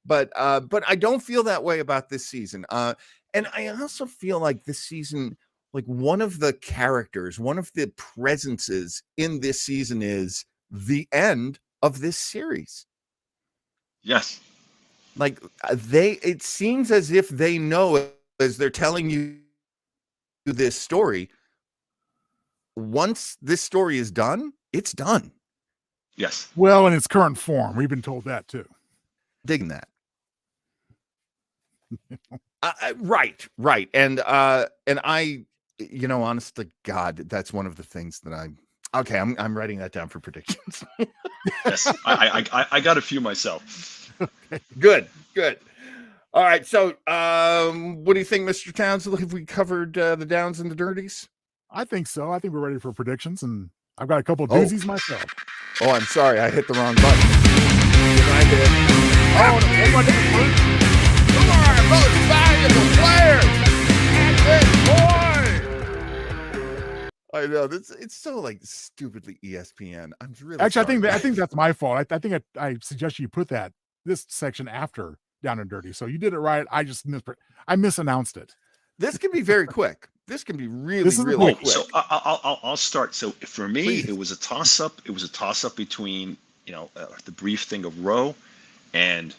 But I don't feel that way about this season. And I also feel like this season, like one of the characters, one of the presences in this season is the end of this series. Yes. Like it seems as if they know, as they're telling you this story, once this story is done, it's done. Yes. Well, in its current form, we've been told that too. Digging that. Right. And I, honest to God, that's one of the things that I'm writing that down for predictions. Yes, I got a few myself. Good. All right. So, what do you think, Mr. Townsend? Have we covered the downs and the dirties? I think so. I think we're ready for predictions, and I've got a couple of doozies myself. Oh, I'm sorry. I hit the wrong button. I did. Who are our most valuable players? I know it's so like stupidly ESPN. I'm really actually. I think that's my fault. I think I suggest you put this section after Down and Dirty. So you did it right. I just misannounced it. This can be very quick. This can be really quick. So I'll start. So for me, please. It was a toss up. It was a toss up between the brief thing of Ro and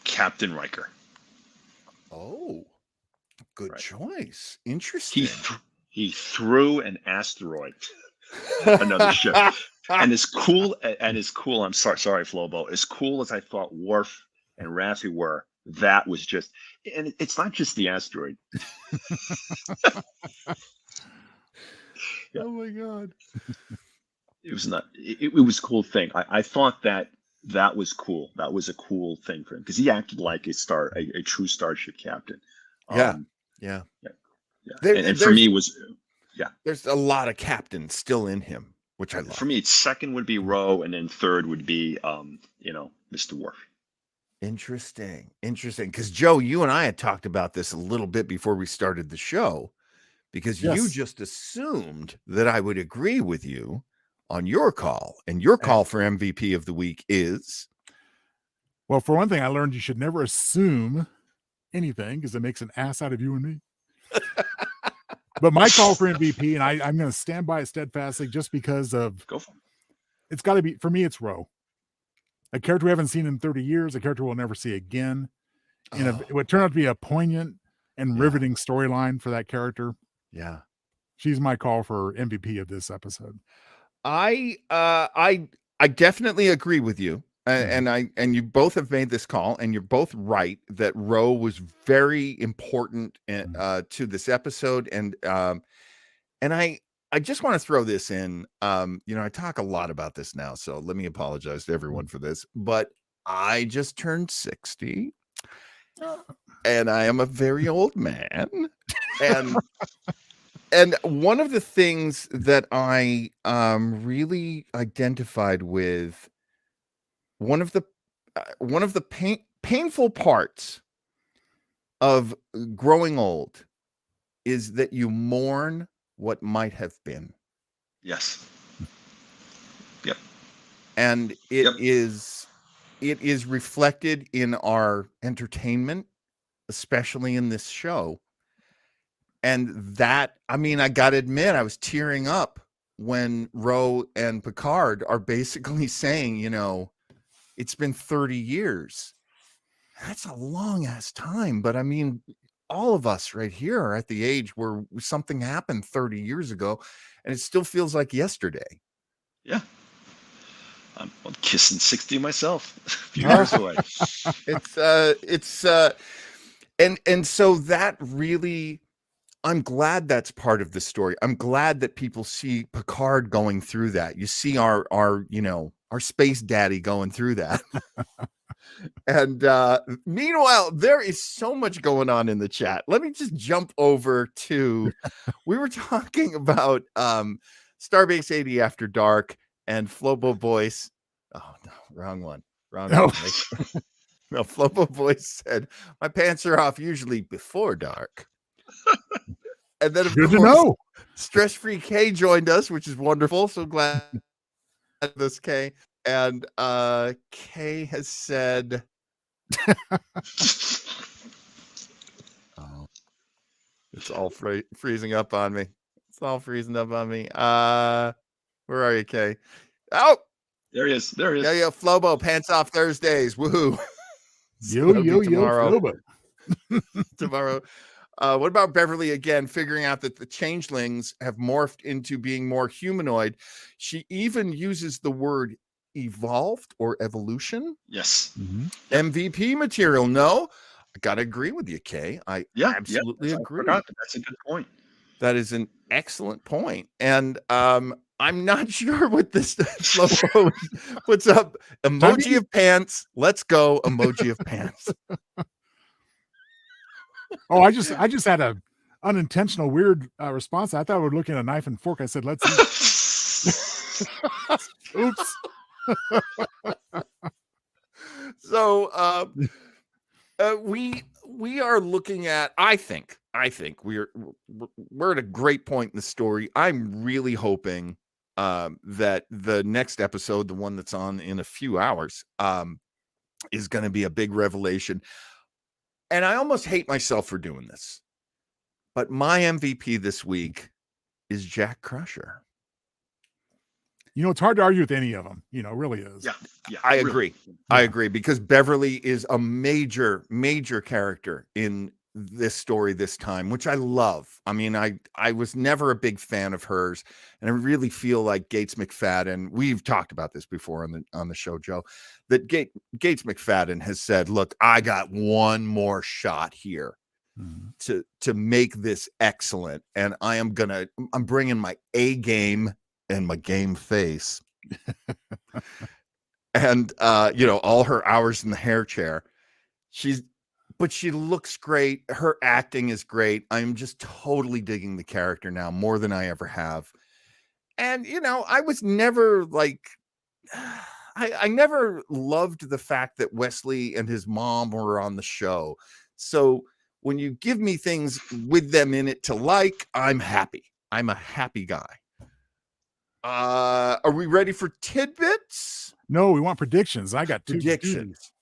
Captain Riker. Oh, good choice. Interesting. He threw an asteroid, another ship, and as cool. I'm sorry, Flobo. As cool as I thought Worf and Raffi were, that was just. And it's not just the asteroid. Yeah. Oh my God! It was not. It was a cool thing. I thought that was cool. That was a cool thing for him because he acted like a true starship captain. Yeah. And for me, there's a lot of captains still in him, which I love. For me, second would be Ro, and then third would be Mr. Worf. Interesting. Because Joe, you and I had talked about this a little bit before we started the show, because you just assumed that I would agree with you on your call, and your call for MVP of the week is. Well, for one thing, I learned you should never assume anything because it makes an ass out of you and me. But my call for MVP, and I'm going to stand by it steadfastly, just because of. Go for it. It's got to be, for me, it's Ro. A character we haven't seen in 30 years, a character we'll never see again. it would turn out to be a poignant and Yeah. riveting storyline for that character. Yeah. She's my call for MVP of this episode. I definitely agree with you. And you both have made this call, and you're both right that Ro was very important to this episode. And I just want to throw this in. I talk a lot about this now, so let me apologize to everyone for this, but I just turned 60 and I am a very old man. And one of the things that I really identified with, one of the painful parts of growing old is that you mourn what might have been. Yes. Yep. And it is reflected in our entertainment, especially in this show. And that, I mean, I got to admit, I was tearing up when Ro and Picard are basically saying, it's been 30 years. That's a long ass time. But I mean, all of us right here are at the age where something happened 30 years ago, and it still feels like yesterday. Yeah. I'm kissing 60 myself. A few years away. And so that really, I'm glad that's part of the story. I'm glad that people see Picard going through that. You see our space daddy going through that. And meanwhile, there is so much going on in the chat. Let me just jump over to, we were talking about Starbase 80 After Dark and Flobo Voice. Oh no, wrong one. No, Flobo Voice said, my pants are off usually before dark. And then, of Good course, to know. Stress Free K joined us, which is wonderful. So glad this K. And K has said, oh, it's all freezing up on me. It's all freezing up on me. Where are you, K? Oh, there he is. There he is. Yeah, Flobo, pants off Thursdays. Woohoo. Yo, Flobo. Tomorrow. What about Beverly again, figuring out that the changelings have morphed into being more humanoid? She even uses the word evolved or evolution. Yes. Mm-hmm. MVP material. No, I gotta agree with you, Kay. I absolutely agree. That's a good point. That is an excellent point. And I'm not sure what this puts up. Emoji of pants. Let's go. Emoji of pants. Oh, I just had a unintentional weird response. I thought we were looking at a knife and fork. I said, let's eat. Oops. So we are looking at, I think we're at a great point in the story. I'm really hoping that the next episode, the one that's on in a few hours, is going to be a big revelation. And I almost hate myself for doing this, but my MVP this week is Jack Crusher. It's hard to argue with any of them. It really is. Yeah. I agree. I agree, because Beverly is a major, major character in this story this time, which I love. I mean, I was never a big fan of hers, and I really feel like Gates McFadden, we've talked about this before on the show, Joe, that Gates McFadden has said, look, I got one more shot here to make this excellent, and I'm bringing my A game and my game face. And all her hours in the hair chair, but she looks great. Her acting is great. I'm just totally digging the character now more than I ever have. And I was never like, I never loved the fact that Wesley and his mom were on the show. So when you give me things with them in it to like, I'm happy. I'm a happy guy. Are we ready for tidbits? No, we want predictions. I got two predictions.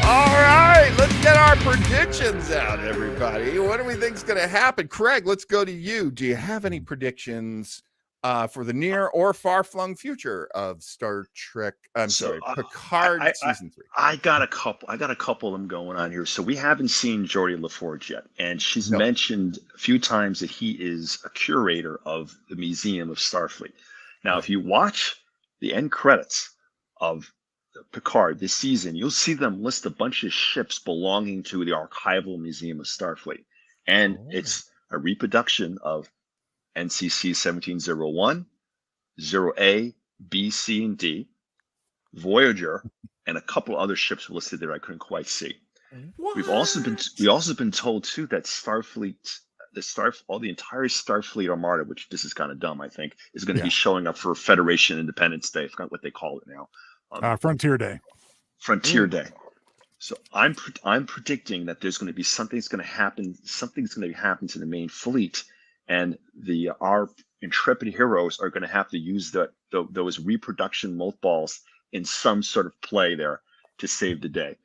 All right, let's get our predictions out, everybody. What do we think is going to happen? Craig, let's go to you. Do you have any predictions for the near or far-flung future of Star Trek? Picard season 3. I got a couple of them going on here. So we haven't seen Geordi LaForge yet, and she's mentioned a few times that he is a curator of the Museum of Starfleet. Now, if you watch the end credits of Picard this season, you'll see them list a bunch of ships belonging to the Archival Museum of Starfleet, and it's a reproduction of NCC 1701, 0A, B, C, and D, Voyager, and a couple other ships listed there I couldn't quite see. What? We also been told too that Starfleet, all the entire Starfleet Armada, which this is kind of dumb, I think, is going to be showing up for Federation Independence Day. I forgot what they call it now. Frontier Day. Frontier Day. So I'm predicting that there's going to be something's going to happen to the main fleet, and our intrepid heroes are going to have to use those reproduction mothballs in some sort of play there to save the day.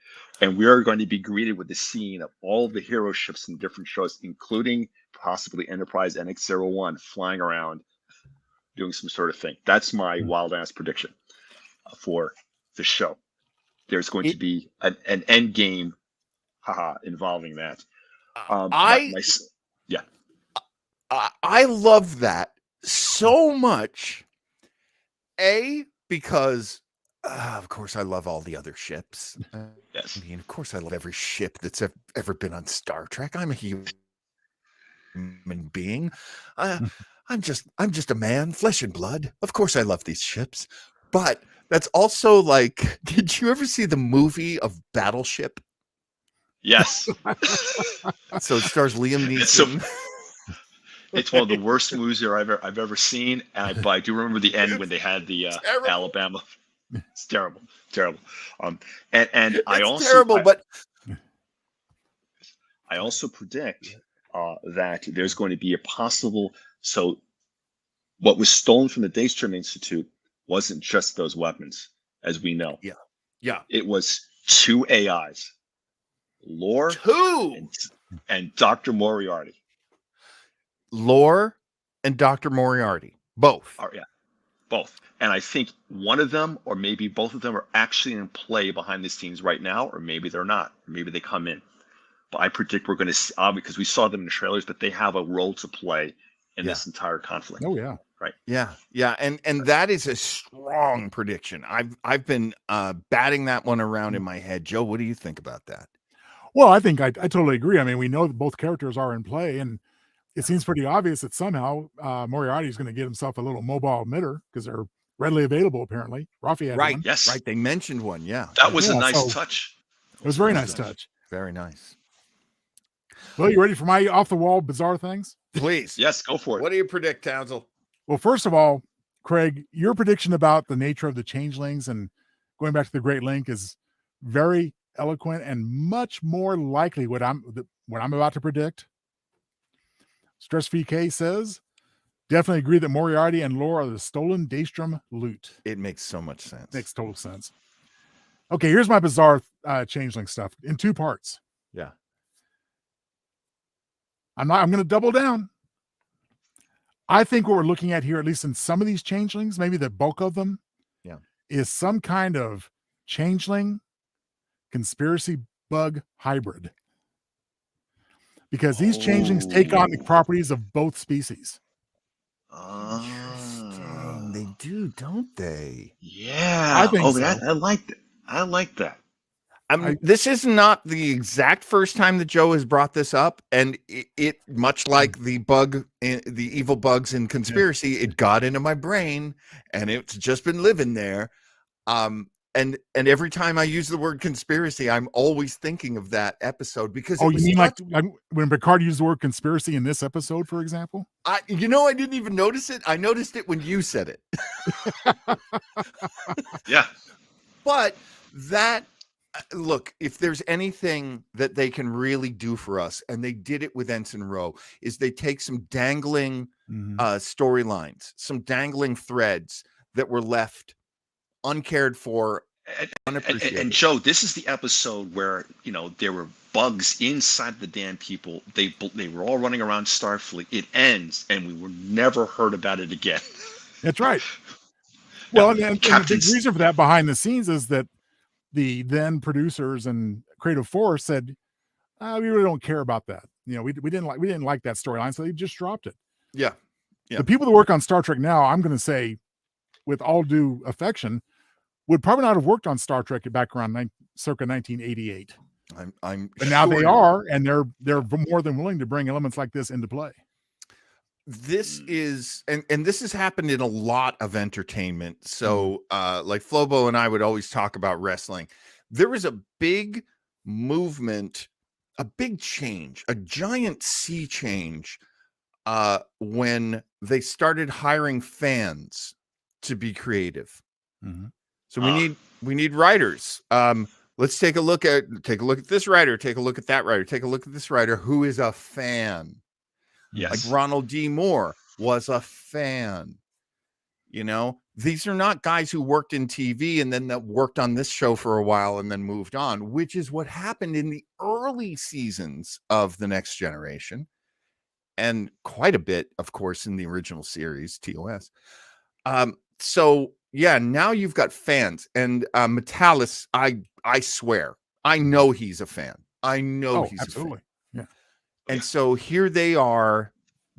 And we are going to be greeted with the scene of all the hero ships in different shows, including possibly Enterprise NX-01 flying around doing some sort of thing. That's my wild ass prediction for the show. There's going to be an end game involving that. I love that so much. Because of course I love all the other ships. Yes. I mean, of course I love every ship that's ever been on Star Trek. I'm a human being. I'm just a man, flesh and blood. Of course I love these ships. But that's also like, did you ever see the movie of Battleship? Yes. So it stars Liam Neeson. It's one of the worst movies I've ever seen, but I do remember the end when they had the Alabama. It's terrible. And I also terrible, but I also predict that there's going to be a possible. So, what was stolen from the Daystrom Institute wasn't just those weapons, as we know. Yeah. It was 2 AIs, Lore and Dr. Moriarty. Lore and Dr. Moriarty, both. Both. And I think one of them, or maybe both of them, are actually in play behind the scenes right now, or maybe they're not. Maybe they come in. But I predict we're going to see, because we saw them in the trailers, but they have a role to play in this entire conflict. Oh yeah. Right. Yeah, and that is a strong prediction. I've been batting that one around in my head. Joe, what do you think about that? Well, I think I totally agree. I mean, we know that both characters are in play, and it seems pretty obvious that somehow Moriarty is going to get himself a little mobile emitter because they're readily available, apparently. Rafi had one. Yes. Right. They mentioned one. Yeah. That was a nice touch. It was a very nice touch. Very nice. Well, you ready for my off-the-wall bizarre things? Please. Yes, go for it. What do you predict, Townsend? Well, first of all, Craig, your prediction about the nature of the changelings and going back to the Great Link is very eloquent and much more likely what I'm about to predict. Stress VK says, definitely agree that Moriarty and Lore are the stolen Daystrom loot. It makes so much sense. Makes total sense. Okay, here's my bizarre changeling stuff in 2 parts. Yeah. I'm going to double down. I think what we're looking at here, at least in some of these changelings, maybe the bulk of them, is some kind of changeling conspiracy bug hybrid. Because these changelings take on the properties of both species. Interesting. They do, don't they? Yeah. I think so. I like that. I like that. This is not the exact first time that Joe has brought this up, and it much like the evil bugs in Conspiracy, it got into my brain, and it's just been living there. And every time I use the word conspiracy, I'm always thinking of that episode because. Oh, you mean like when Picard used the word conspiracy in this episode, for example? I didn't even notice it. I noticed it when you said it. Yeah, but that. Look, if there's anything that they can really do for us, and they did it with Ensign Rowe, is they take some dangling storylines, some dangling threads that were left uncared for And Joe, this is the episode where there were bugs inside the damn people. They were all running around Starfleet. It ends, and we were never heard about it again. That's right. Well, and the big Captain's- reason for that behind the scenes is that the then producers and creative force said, we really don't care about that. We didn't like that storyline, so they just dropped it. Yeah. Yeah. The people that work on Star Trek now, I'm going to say, with all due affection, would probably not have worked on Star Trek back around circa 1988. But now they are, and they're more than willing to bring elements like this into play. This is, and this has happened in a lot of entertainment. So, like Flobo and I would always talk about wrestling. There was a big movement, a big change, a giant sea change when they started hiring fans to be creative. Mm-hmm. So we need writers. Let's take a look at this writer, take a look at that writer, take a look at this writer who is a fan. Yes. Like Ronald D. Moore was a fan. These are not guys who worked in TV and then that worked on this show for a while and then moved on, which is what happened in the early seasons of The Next Generation. And quite a bit, of course, in the original series, TOS. So yeah, now you've got fans, and Metalis, I swear, I know he's a fan. I know he's absolutely. a fan. Yeah. And so here they are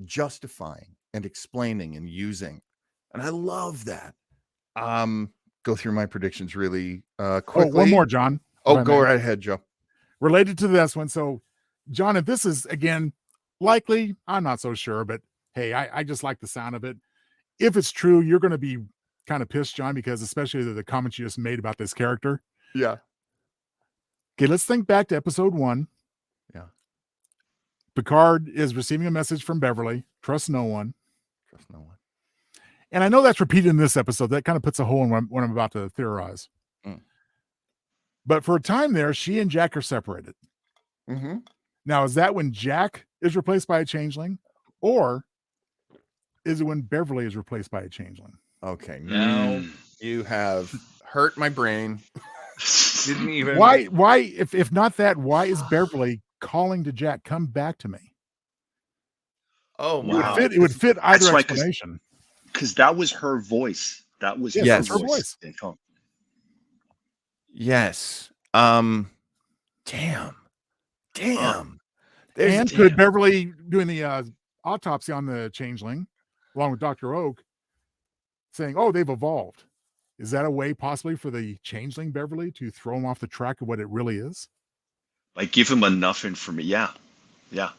justifying and explaining and using. And I love that. Go through my predictions really quickly. One more, John. Go right ahead, Joe. Related to this one. So, John, if this is, again, likely, I'm not so sure, but hey, I just like the sound of it. If it's true, you're going to be kind of pissed, John, because especially the comments you just made about this character. Yeah. Okay, let's think back to episode 1. Yeah. Picard is receiving a message from Beverly. Trust no one. Trust no one. And I know that's repeated in this episode. That kind of puts a hole in what I'm about to theorize. But for a time there, she and Jack are separated. Mm-hmm. Now, is that when Jack is replaced by a changeling? Or is it when Beverly is replaced by a changeling? Okay, now you have hurt my brain. Didn't even why if not that, why is Beverly calling to Jack, come back to me? Oh wow. It would fit either right, explanation. Because that was her voice. That was her voice. Yes. Damn. And could Beverly doing the autopsy on the changeling, along with Dr. Oak, saying, "Oh, they've evolved." Is that a way possibly for the changeling Beverly to throw him off the track of what it really is? Like give him enough information. Yeah.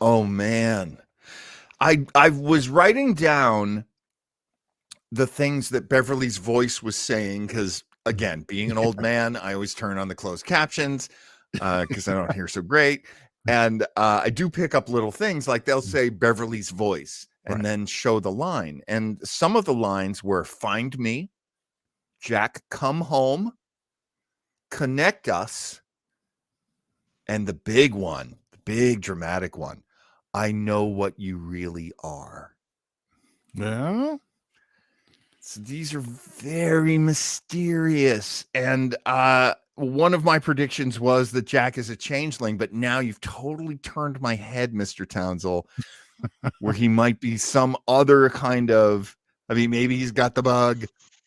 Oh man. I was writing down the things that Beverly's voice was saying, because again, being an old man, I always turn on the closed captions because I don't hear so great. And I do pick up little things like they'll say Beverly's voice and then show the line. And some of the lines were find me, Jack, come home, connect us. And the big one, the big dramatic one, I know what you really are. Yeah. So these are very mysterious. And one of my predictions was that Jack is a changeling, but now you've totally turned my head, Mr. Townsend, where he might be some other kind of, maybe he's got the bug.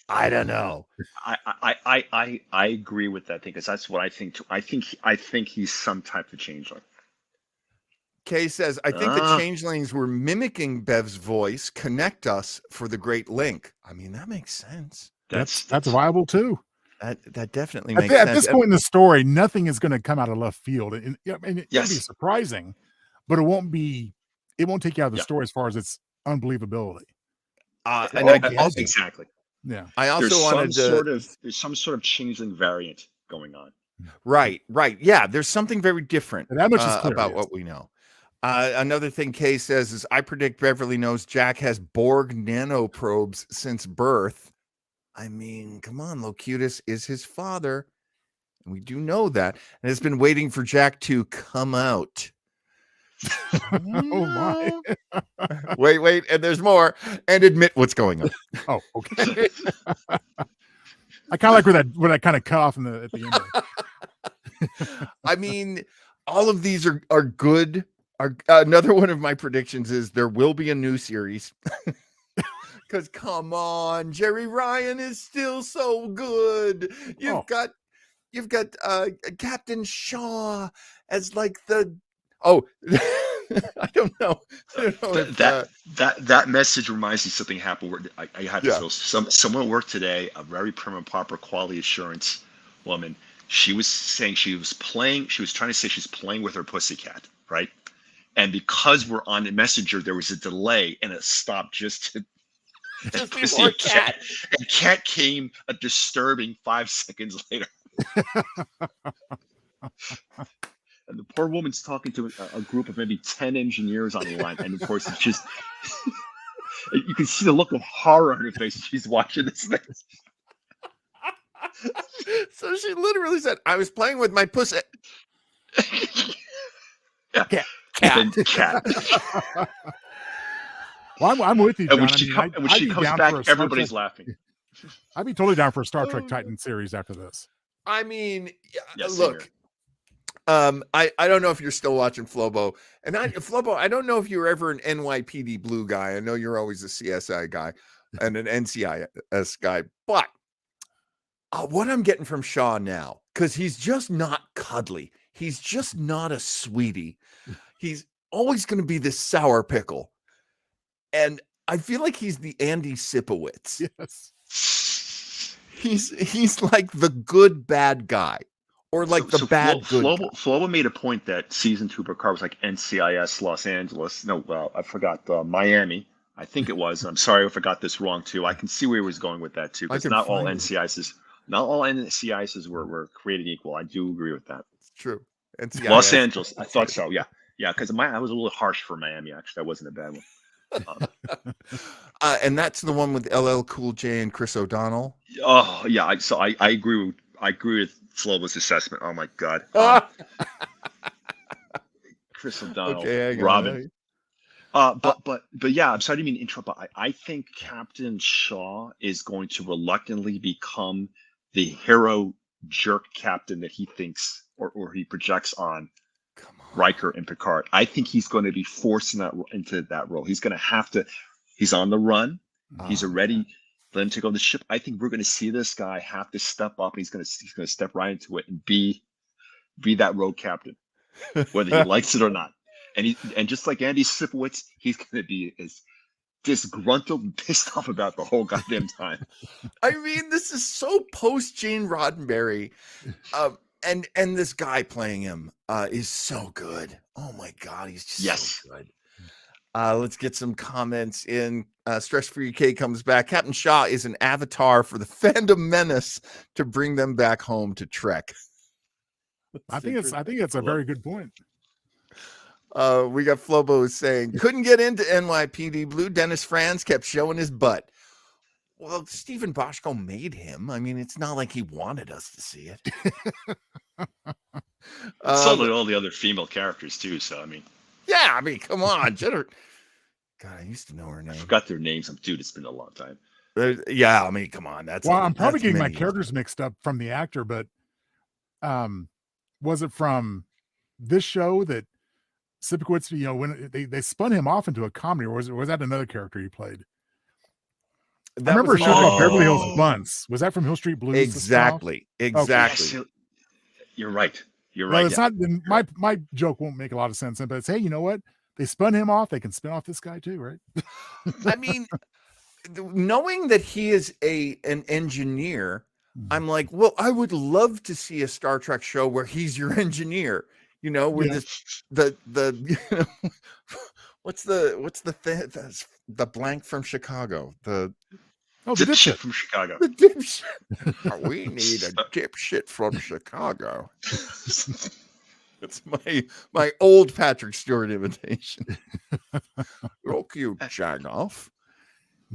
I don't know. I agree with that thing, because that's what I think too. I think he's some type of changeling. Kay says, I think the changelings were mimicking Bev's voice, connect us for the Great Link. That makes sense. That's viable too. That definitely makes sense. At this point in the story, nothing is going to come out of left field. It'll be surprising, but it won't take you out of the story as far as its unbelievability. Exactly. Yeah. I also there's some sort of changeling variant going on. Right. Yeah, there's something very different that much is clear, about what we know. Another thing Kay says is, I predict Beverly knows Jack has Borg nanoprobes since birth. Come on, Locutus is his father. And we do know that. And has been waiting for Jack to come out. Oh my. Wait, and there's more. And admit what's going on. Oh, okay. I kind of like where that kind of cut off at the end. I mean, all of these are good. Another one of my predictions is there will be a new series. Because come on, Jerry Ryan is still so good. You've got Captain Shaw as like the I don't know. That message reminds me something happened where I had to feel someone at work today, a very prim and proper quality assurance woman. She was saying she was trying to say she's playing with her pussycat, right? And because we're on the messenger, there was a delay and it stopped just before cat. And cat came a disturbing 5 seconds later. And the poor woman's talking to a group of maybe 10 engineers on the line. And of course, it's just, you can see the look of horror on her face as she's watching this thing. So she literally said, I was playing with my pussy. Yeah. Cat. Well, I'm with you, John. And when she comes back, everybody's laughing. I'd be totally down for a Star Trek Titan series after this. I mean, yes, look, I don't know if you're still watching Flobo, and Flobo, I don't know if you were ever an NYPD Blue guy. I know you're always a CSI guy and an NCIS guy, but what I'm getting from Shaw now, because he's just not cuddly. He's just not a sweetie. He's always going to be this sour pickle. And I feel like he's the Andy Sipowicz. Yes. He's like the good bad guy, or like good guy. Flobo made a point that season 2 Picard was like NCIS Los Angeles. No, well, I forgot Miami. I think it was. I'm sorry if I got this wrong too. I can see where he was going with that too, because not all NCISs were created equal. I do agree with that. It's true. NCIS. Los Angeles. I thought so. Yeah, because I was a little harsh for Miami. Actually, that wasn't a bad one. And that's the one with LL Cool J and Chris O'Donnell. Oh yeah, I agree with Flobo's assessment. Oh my God, Chris O'Donnell, Robin. But yeah, I'm sorry to mean to interrupt, but I think Captain Shaw is going to reluctantly become the hero jerk captain that he thinks or he projects on Riker and Picard. I think he's going to be forced into that role. He's going to have to. He's on the run. He's already. Let him take on the ship. I think we're going to see this guy have to step up. And he's going to step right into it and be that rogue captain, whether he likes it or not. And just like Andy Sipowicz, he's going to be as disgruntled and pissed off about the whole goddamn time. I mean, this is so post Gene Roddenberry. And this guy playing him is so good. Oh my God, he's just so good. Let's get some comments in. Stress Free K comes back. Captain Shaw is an avatar for the fandom menace to bring them back home to Trek. I think it's a very good point. We got Flobo saying couldn't get into NYPD Blue. Dennis Franz kept showing his butt. Well, Stephen Boschko made him. I mean, it's not like he wanted us to see it. So did all the other female characters too. So I mean, yeah, I mean, come on, Jennifer. God, I used to know her name. I forgot their names. Dude, it's been a long time. Yeah, I mean, come on. I'm probably getting my characters mixed up from the actor, but was it from this show that Sipowicz, when they spun him off into a comedy, or was that another character he played? I remember a show called Beverly Hills Bunts. Was that from Hill Street Blues? Exactly. Okay. You're right. Well, it's not. My joke won't make a lot of sense, but it's, hey, you know what? They spun him off. They can spin off this guy too, right? I mean, knowing that he is an engineer, I'm like, well, I would love to see a Star Trek show where he's your engineer. Where what's the thing? The blank from Chicago. The dipshit from Chicago. The dipshit. We need a dipshit from Chicago. That's my old Patrick Stewart imitation. Real cute, Jagoff.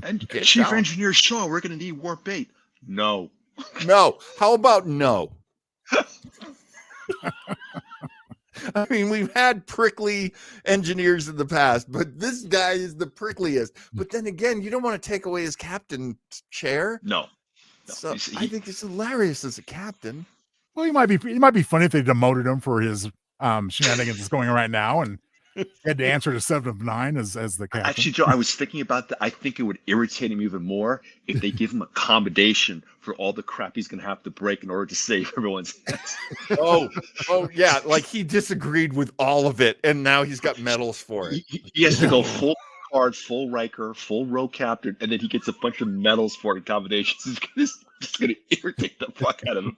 And Chief Engineer Shaw, we're going to need warp 8. No. How about no? I mean, we've had prickly engineers in the past, but this guy is the prickliest. But then again, you don't want to take away his captain chair. No. So He's- I think it's hilarious as a captain. Well, it might be funny if they demoted him for his shenanigans that's going on right now, and he had to answer to 7 of 9 as the captain. Actually, Joe, I was thinking about that. I think it would irritate him even more if they give him accommodation for all the crap he's going to have to break in order to save everyone's heads. Oh yeah, like he disagreed with all of it, and now he's got medals for it. He has to go full card, full Riker, full row captain, and then he gets a bunch of medals for it, accommodations. It's going to irritate the fuck out of him.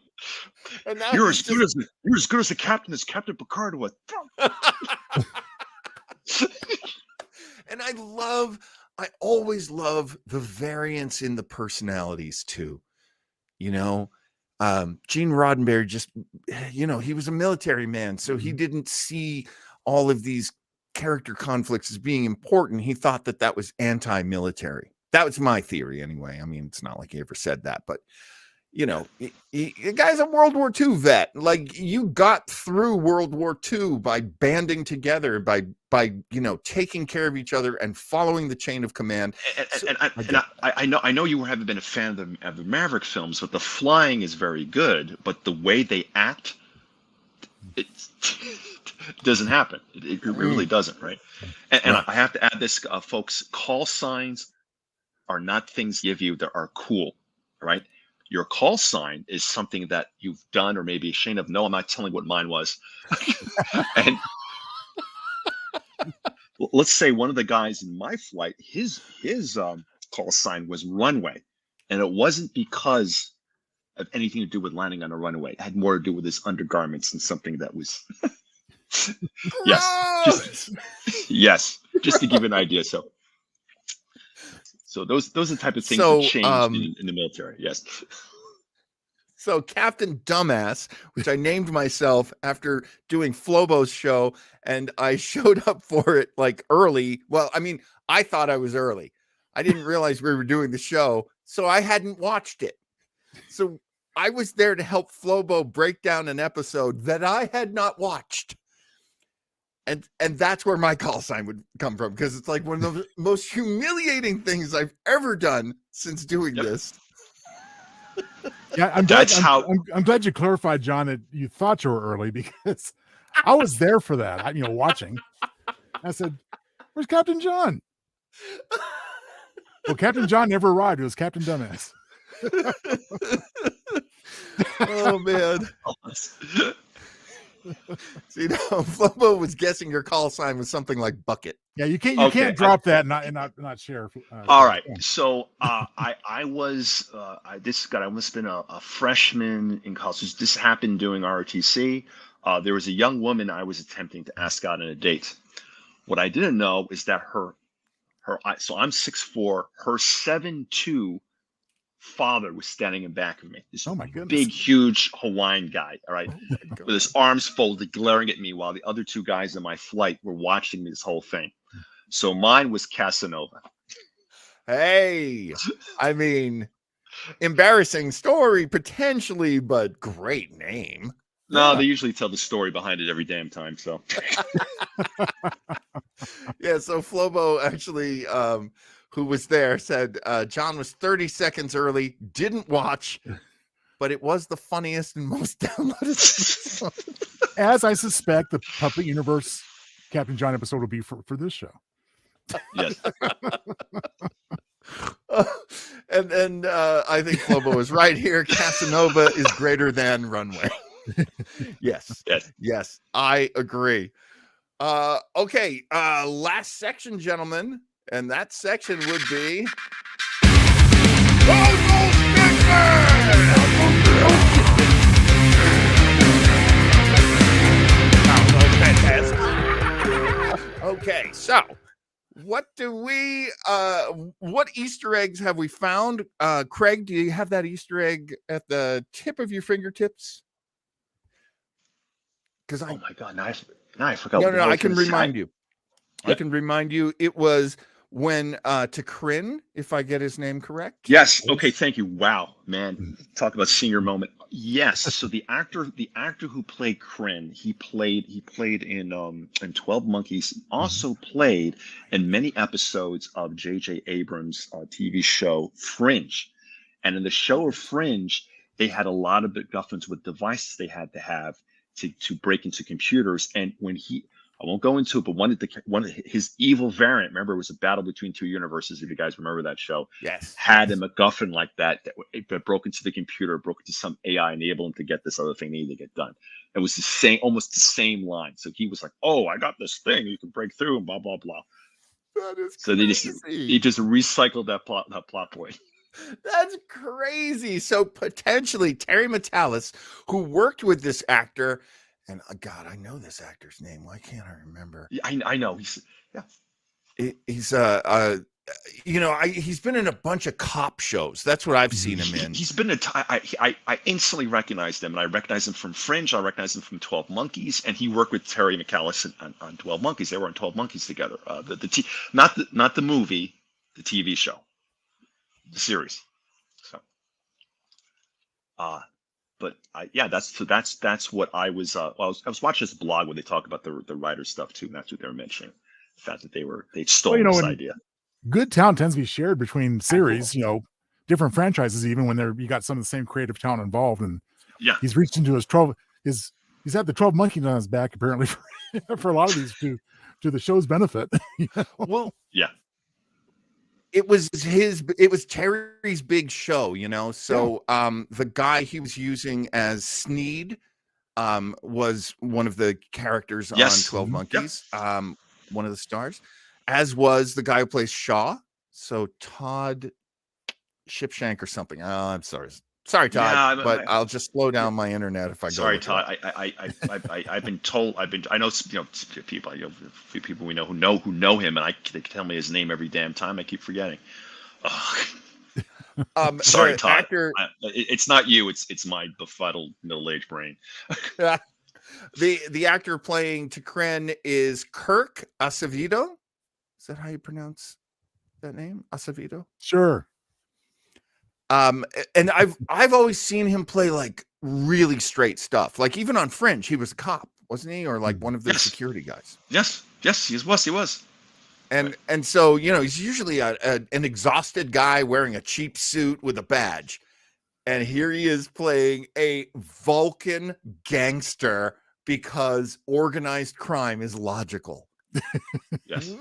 And now You're he's as good as the captain as Captain Picard was. And I always love the variance in the personalities too. You know, Gene Roddenberry just, he was a military man, so he didn't see all of these character conflicts as being important. He thought that was anti-military. That was my theory anyway. I mean, it's not like he ever said that, but the guy's a World War II vet. Like, you got through World War II by banding together, by taking care of each other and following the chain of command. I know you haven't been a fan of the Maverick films, but the flying is very good. But the way they act, it doesn't happen. It really doesn't, right? And I have to add this, folks. Call signs are not things give you that are cool, right? Your call sign is something that you've done or maybe ashamed of. No, I'm not telling what mine was. And let's say one of the guys in my flight, his call sign was runway, and it wasn't because of anything to do with landing on a runway. It had more to do with his undergarments and something that was yes, just to give you an idea. So those are the type of things that change in the military. Yes. So Captain Dumbass, which I named myself after doing Flobo's show, and I showed up for it like early. Well, I mean, I thought I was early. I didn't realize we were doing the show, so I hadn't watched it. So I was there to help Flobo break down an episode that I had not watched. And that's where my call sign would come from, because it's like one of the most humiliating things I've ever done since doing this. Yeah, I'm glad you clarified, John, that you thought you were early, because I was there for that. Watching. I said, "Where's Captain John?" Well, Captain John never arrived. It was Captain Dumbass. Oh man. See, Flobo was guessing your call sign was something like bucket. Yeah, you can't drop that and not share. All right, so I was this guy. I must have been a freshman in college. This happened during ROTC. There was a young woman I was attempting to ask out on a date. What I didn't know is that so I'm 6'4", her 7'2" father was standing in back of me. This oh my goodness, big, huge Hawaiian guy, all right, with his arms folded, glaring at me, while the other two guys in my flight were watching this whole thing. So mine was Casanova. Hey, I mean, embarrassing story potentially, but great name. No, they usually tell the story behind it every damn time. So yeah, so Flobo actually, who was there, said John was 30 seconds early, didn't watch, but it was the funniest and most downloaded. As I suspect the Puppet Universe Captain John episode will be for this show. Yes. And then I think Flobo is right here. Casanova is greater than runway. Yes, I agree. Okay, last section, gentlemen, and that section would be okay, so what Easter eggs have we found? Craig, do you have that Easter egg at the tip of your fingertips? Because oh my god, now I forgot. No, I can remind you. I can remind you. It was when Takrin, if I get his name correct. Yes. Okay. Thank you. Wow, man. Talk about senior moment. Yes. So the actor who played Kryn, he played in 12 Monkeys. Also played in many episodes of J.J. Abrams' TV show Fringe. And in the show of Fringe, they had a lot of MacGuffins with devices they had to have to break into computers. And when I won't go into it, but one of his evil variant, remember, it was a battle between two universes. If you guys remember that show, Yes. had a MacGuffin like that broke into the computer, broke into some AI, enable him to get this other thing needed to get done. It was the same, almost the same line. So he was like, "Oh, I got this thing you can break through," and blah blah blah. That is So crazy. he just recycled that plot point. That's crazy. So potentially Terry Metalis, who worked with this actor, and God, I know this actor's name. Why can't I remember? Yeah, I know. He's he's been in a bunch of cop shows. That's what I've seen him in. He's been I instantly recognized him, and I recognize him from Fringe. I recognize him from 12 Monkeys, and he worked with Terry McAllis on 12 Monkeys. They were on 12 Monkeys together. Not the movie, the TV show, the series. So, but that's what I was. I was watching this blog where they talk about the writer stuff too, and that's what they were mentioning. The fact that they stole this idea. Good talent tends to be shared between series, different franchises, even when you got some of the same creative talent involved. And yeah, he's reached into he's had the 12 Monkeys on his back apparently for a lot of these to the show's benefit. Well, yeah. It was Terry's big show, So the guy he was using as Sneed was one of the characters on 12 Monkeys, one of the stars, as was the guy who plays Shaw. So Todd Shipshank or something. Oh, I'm sorry, Todd, but I'll just slow down my internet if I go. Sorry, Todd. I've been told. I know people. A few people we know who know him, and they tell me his name every damn time. I keep forgetting. Sorry, Todd. Actor, it's not you. It's my befuddled middle-aged brain. The actor playing Tikren is Kirk Acevedo. Is that how you pronounce that name? Acevedo? Sure. And I've always seen him play like really straight stuff. Like even on Fringe, he was a cop, wasn't he? Or like one of the security guys. Yes, he was. And so, he's usually an exhausted guy wearing a cheap suit with a badge. And here he is playing a Vulcan gangster because organized crime is logical. Yes.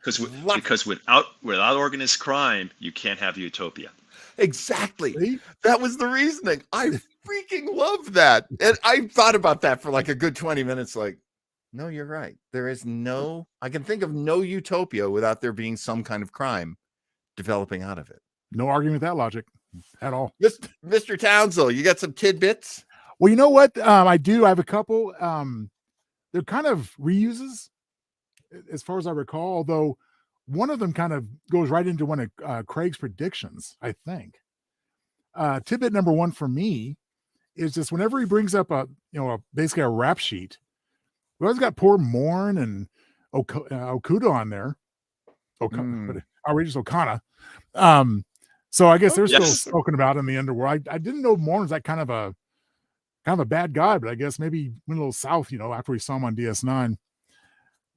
Because without organized crime, you can't have utopia. Exactly. See? That was the reasoning. I freaking love that. And I thought about that for like a good 20 minutes. Like, no, you're right. I can think of no utopia without there being some kind of crime developing out of it. No arguing with that logic at all. Mr. Townsell, you got some tidbits? Well, you know what? I do. I have a couple. They're kind of reuses as far as I recall, although one of them kind of goes right into one of Craig's predictions, I think. Tidbit number one for me is just whenever he brings up basically a rap sheet, we always got poor Morn and Okuda on there. Outrageous Okana. So I guess they're still spoken about in the underworld. I didn't know Morn was that kind of a bad guy, but I guess maybe went a little south, after we saw him on DS9.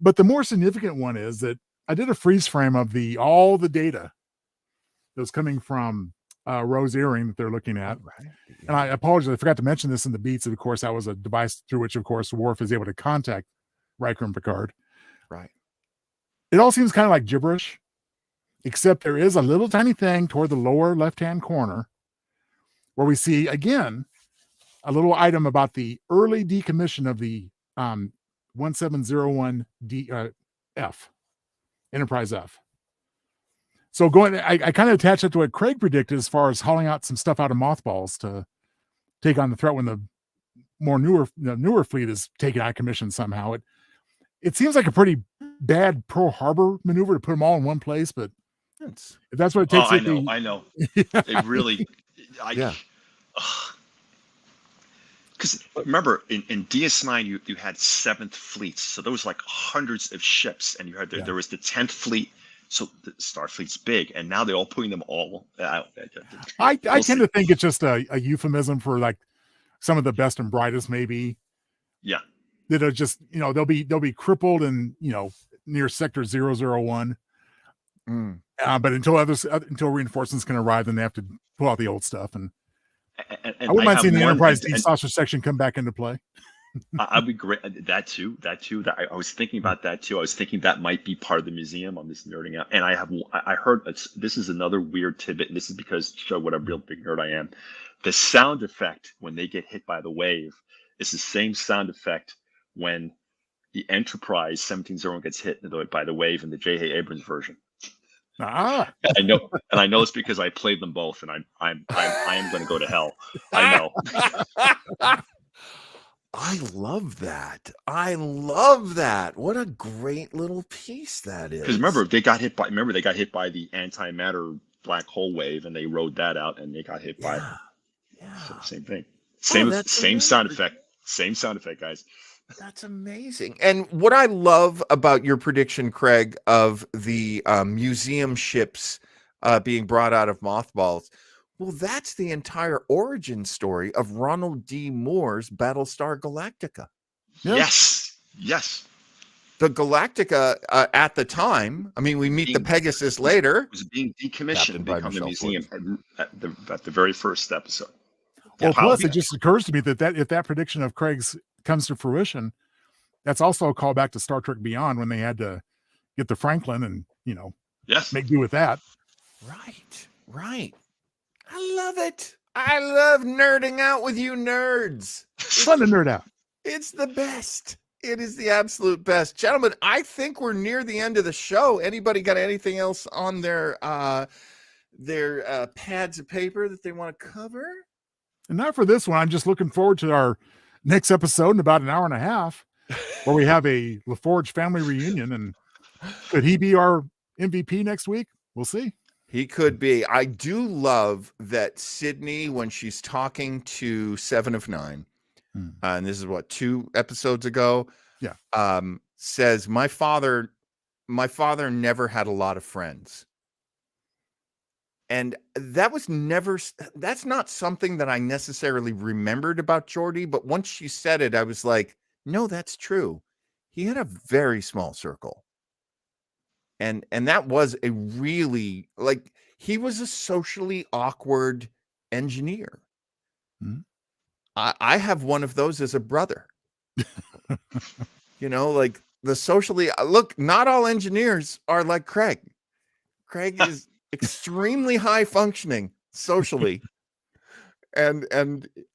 But the more significant one is that I did a freeze frame of all the data that was coming from Rose Earring that they're looking at. Right. Yeah. And I apologize, I forgot to mention this in the beats. Of course, that was a device through which, of course, Worf is able to contact Riker and Picard. Right. It all seems kind of like gibberish, except there is a little tiny thing toward the lower left-hand corner where we see, again, a little item about the early decommission of the 1701 F, Enterprise F. So I kind of attached it to what Craig predicted as far as hauling out some stuff out of mothballs to take on the threat when the more newer fleet is taken out of commission somehow. It seems like a pretty bad Pearl Harbor maneuver to put them all in one place, but if that's what it takes. I know. It really, because remember in DS9 you had 7th fleets, so there was like hundreds of ships, and you had there was the 10th fleet. So the Starfleet's big, and now they're all putting them all out. I tend to think it's just a euphemism for like some of the best and brightest, maybe. Yeah. That are just they'll be crippled and near Sector 001. But until reinforcements can arrive, then they have to pull out the old stuff. And And I wouldn't mind have seeing the one- Enterprise and- D-saucer section come back into play. I'd be great. That too. I was thinking about that too. I was thinking that might be part of the museum. I'm just nerding out. And I heard this is another weird tidbit. And this is because to show what a real big nerd I am. The sound effect when they get hit by the wave is the same sound effect when the Enterprise 1701 gets hit by the wave in the J.J. Abrams version. Ah, I know, and I know it's because I played them both, and I am going to go to hell. I know. I love that. I love that. What a great little piece that is. Because remember, they got hit by the antimatter black hole wave, and they rode that out, and they got hit by so same thing. Same sound effect. Same sound effect, guys. That's amazing. And what I love about your prediction, Craig, of the museum ships being brought out of mothballs, well, that's the entire origin story of Ronald D. Moore's Battlestar Galactica. Yeah. Yes. The Galactica at the time, I mean, we meet the Pegasus later. It was being decommissioned and become a Michelle museum at the very first episode. well, plus it just occurs to me that if that prediction of Craig's comes to fruition, that's also a callback to Star Trek Beyond when they had to get the Franklin and Yes. make do with that. Right. I love it. I love nerding out with you nerds. It's fun to nerd out. It's the best. It is the absolute best. Gentlemen, I think we're near the end of the show. Anybody got anything else on their pads of paper that they want to cover? And not for this one. I'm just looking forward to our next episode in about an hour and a half, where we have a LaForge family reunion. And could he be our MVP next week? We'll see. He could be. I do love that Sydney, when she's talking to 7 of 9, and this is 2 episodes ago. Yeah. Says my father never had a lot of friends. And that's not something that I necessarily remembered about Geordi, but once she said it, I was like, no, that's true. He had a very small circle. And that was a really, he was a socially awkward engineer. I have one of those as a brother. The socially, look, not all engineers are like Craig. Craig is extremely high functioning socially. And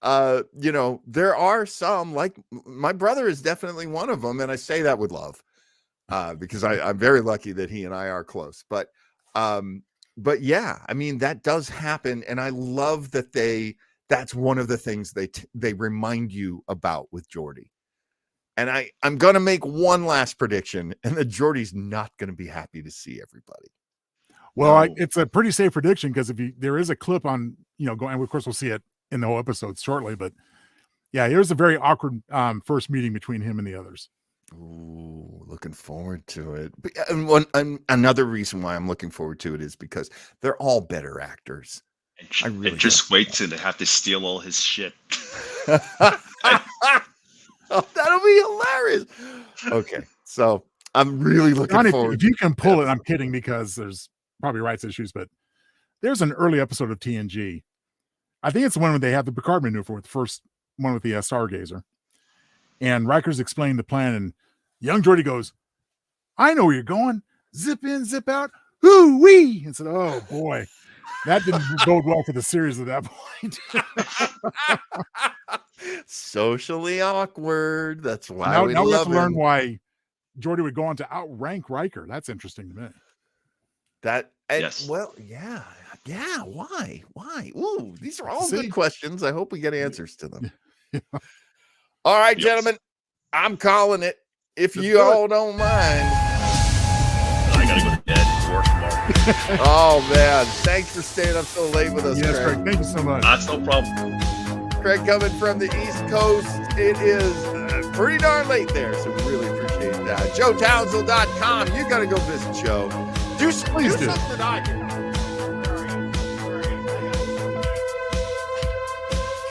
there are some, like my brother is definitely one of them. And I say that with love. Because I'm very lucky that he and I are close, but yeah, I mean, that does happen. And I love that that's one of the things they remind you about with Geordi. And I'm going to make one last prediction, and that Geordi's not going to be happy to see everybody. Well, it's a pretty safe prediction, because there is a clip on, going, and of course we'll see it in the whole episode shortly, but yeah, here's a very awkward first meeting between him and the others. Ooh, looking forward to it. But another reason why I'm looking forward to it is because they're all better actors. And just wait till they have to steal all his shit. Oh, that'll be hilarious. Okay, so I'm really looking forward. If you can pull it, I'm kidding, because there's probably rights issues, but there's an early episode of TNG. I think it's the one where they have the Picard maneuver with the first one with the Stargazer. And Riker's explaining the plan, and young Geordi goes, I know where you're going. Zip in, zip out. Hoo-wee. And said, oh, boy. That didn't bode well for the series at that point. Socially awkward. That's why now we we have love to learn him. why Geordi would go on to outrank Riker. That's interesting to me. Yes. Well, yeah. Why? Ooh, these are all See? good questions. I hope we get answers to them. All right, gentlemen, I'm calling it. If you all don't mind. I gotta go to bed. Work tomorrow. Oh man, thanks for staying up so late with us, Yes, Craig. Craig. Thank you so much. That's no problem. Craig coming from the East Coast. It is pretty darn late there, so we really appreciate that. JoeTownsend.com. You got to go visit Joe. Do something that I do.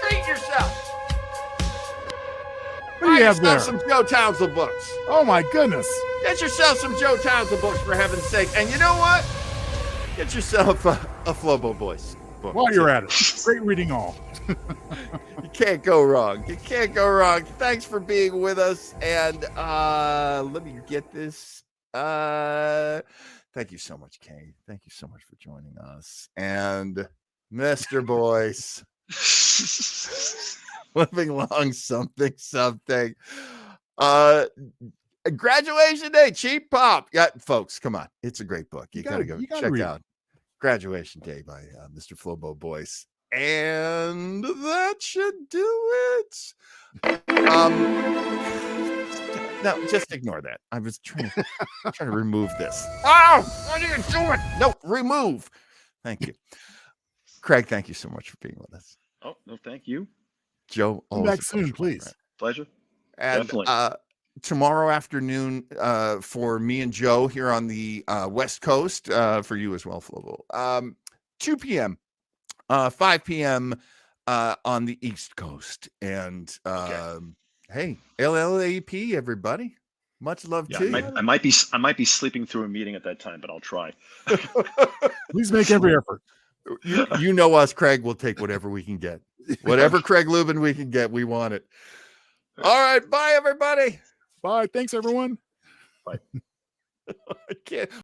Treat yourself. What do you have there? Some Joe Townsend books. Oh, my goodness. Get yourself some Joe Townsend books, for heaven's sake. And you know what? Get yourself a Flobo Boys book. While you're at it, great reading all. You can't go wrong. You can't go wrong. Thanks for being with us. And let me get this. Thank you so much, Kay. Thank you so much for joining us. And Mr. Boyce, living long something. Graduation Day, Cheap Pop. Yeah, folks, come on. It's a great book. You gotta go check out Graduation Day by Mr. Flobo Boyce. And that should do it. No, just ignore that. I was trying to remove this. Oh, what are you doing? No, remove. Thank you. Craig, thank you so much for being with us. Oh, no, thank you. Joe, Come back soon, please. Pleasure. And Definitely. Tomorrow afternoon for me and Joe here on the West Coast, for you as well, Flobo. 2 p.m., 5 p.m. On the East Coast. And hey, LLAP, everybody. Much love to you. I might be sleeping through a meeting at that time, but I'll try. Please make every effort. You know us, Craig. We'll take whatever we can get. Whatever Craig Lubin we can get, we want it. All right, bye, everybody. Bye. Thanks, everyone. Bye. I can't.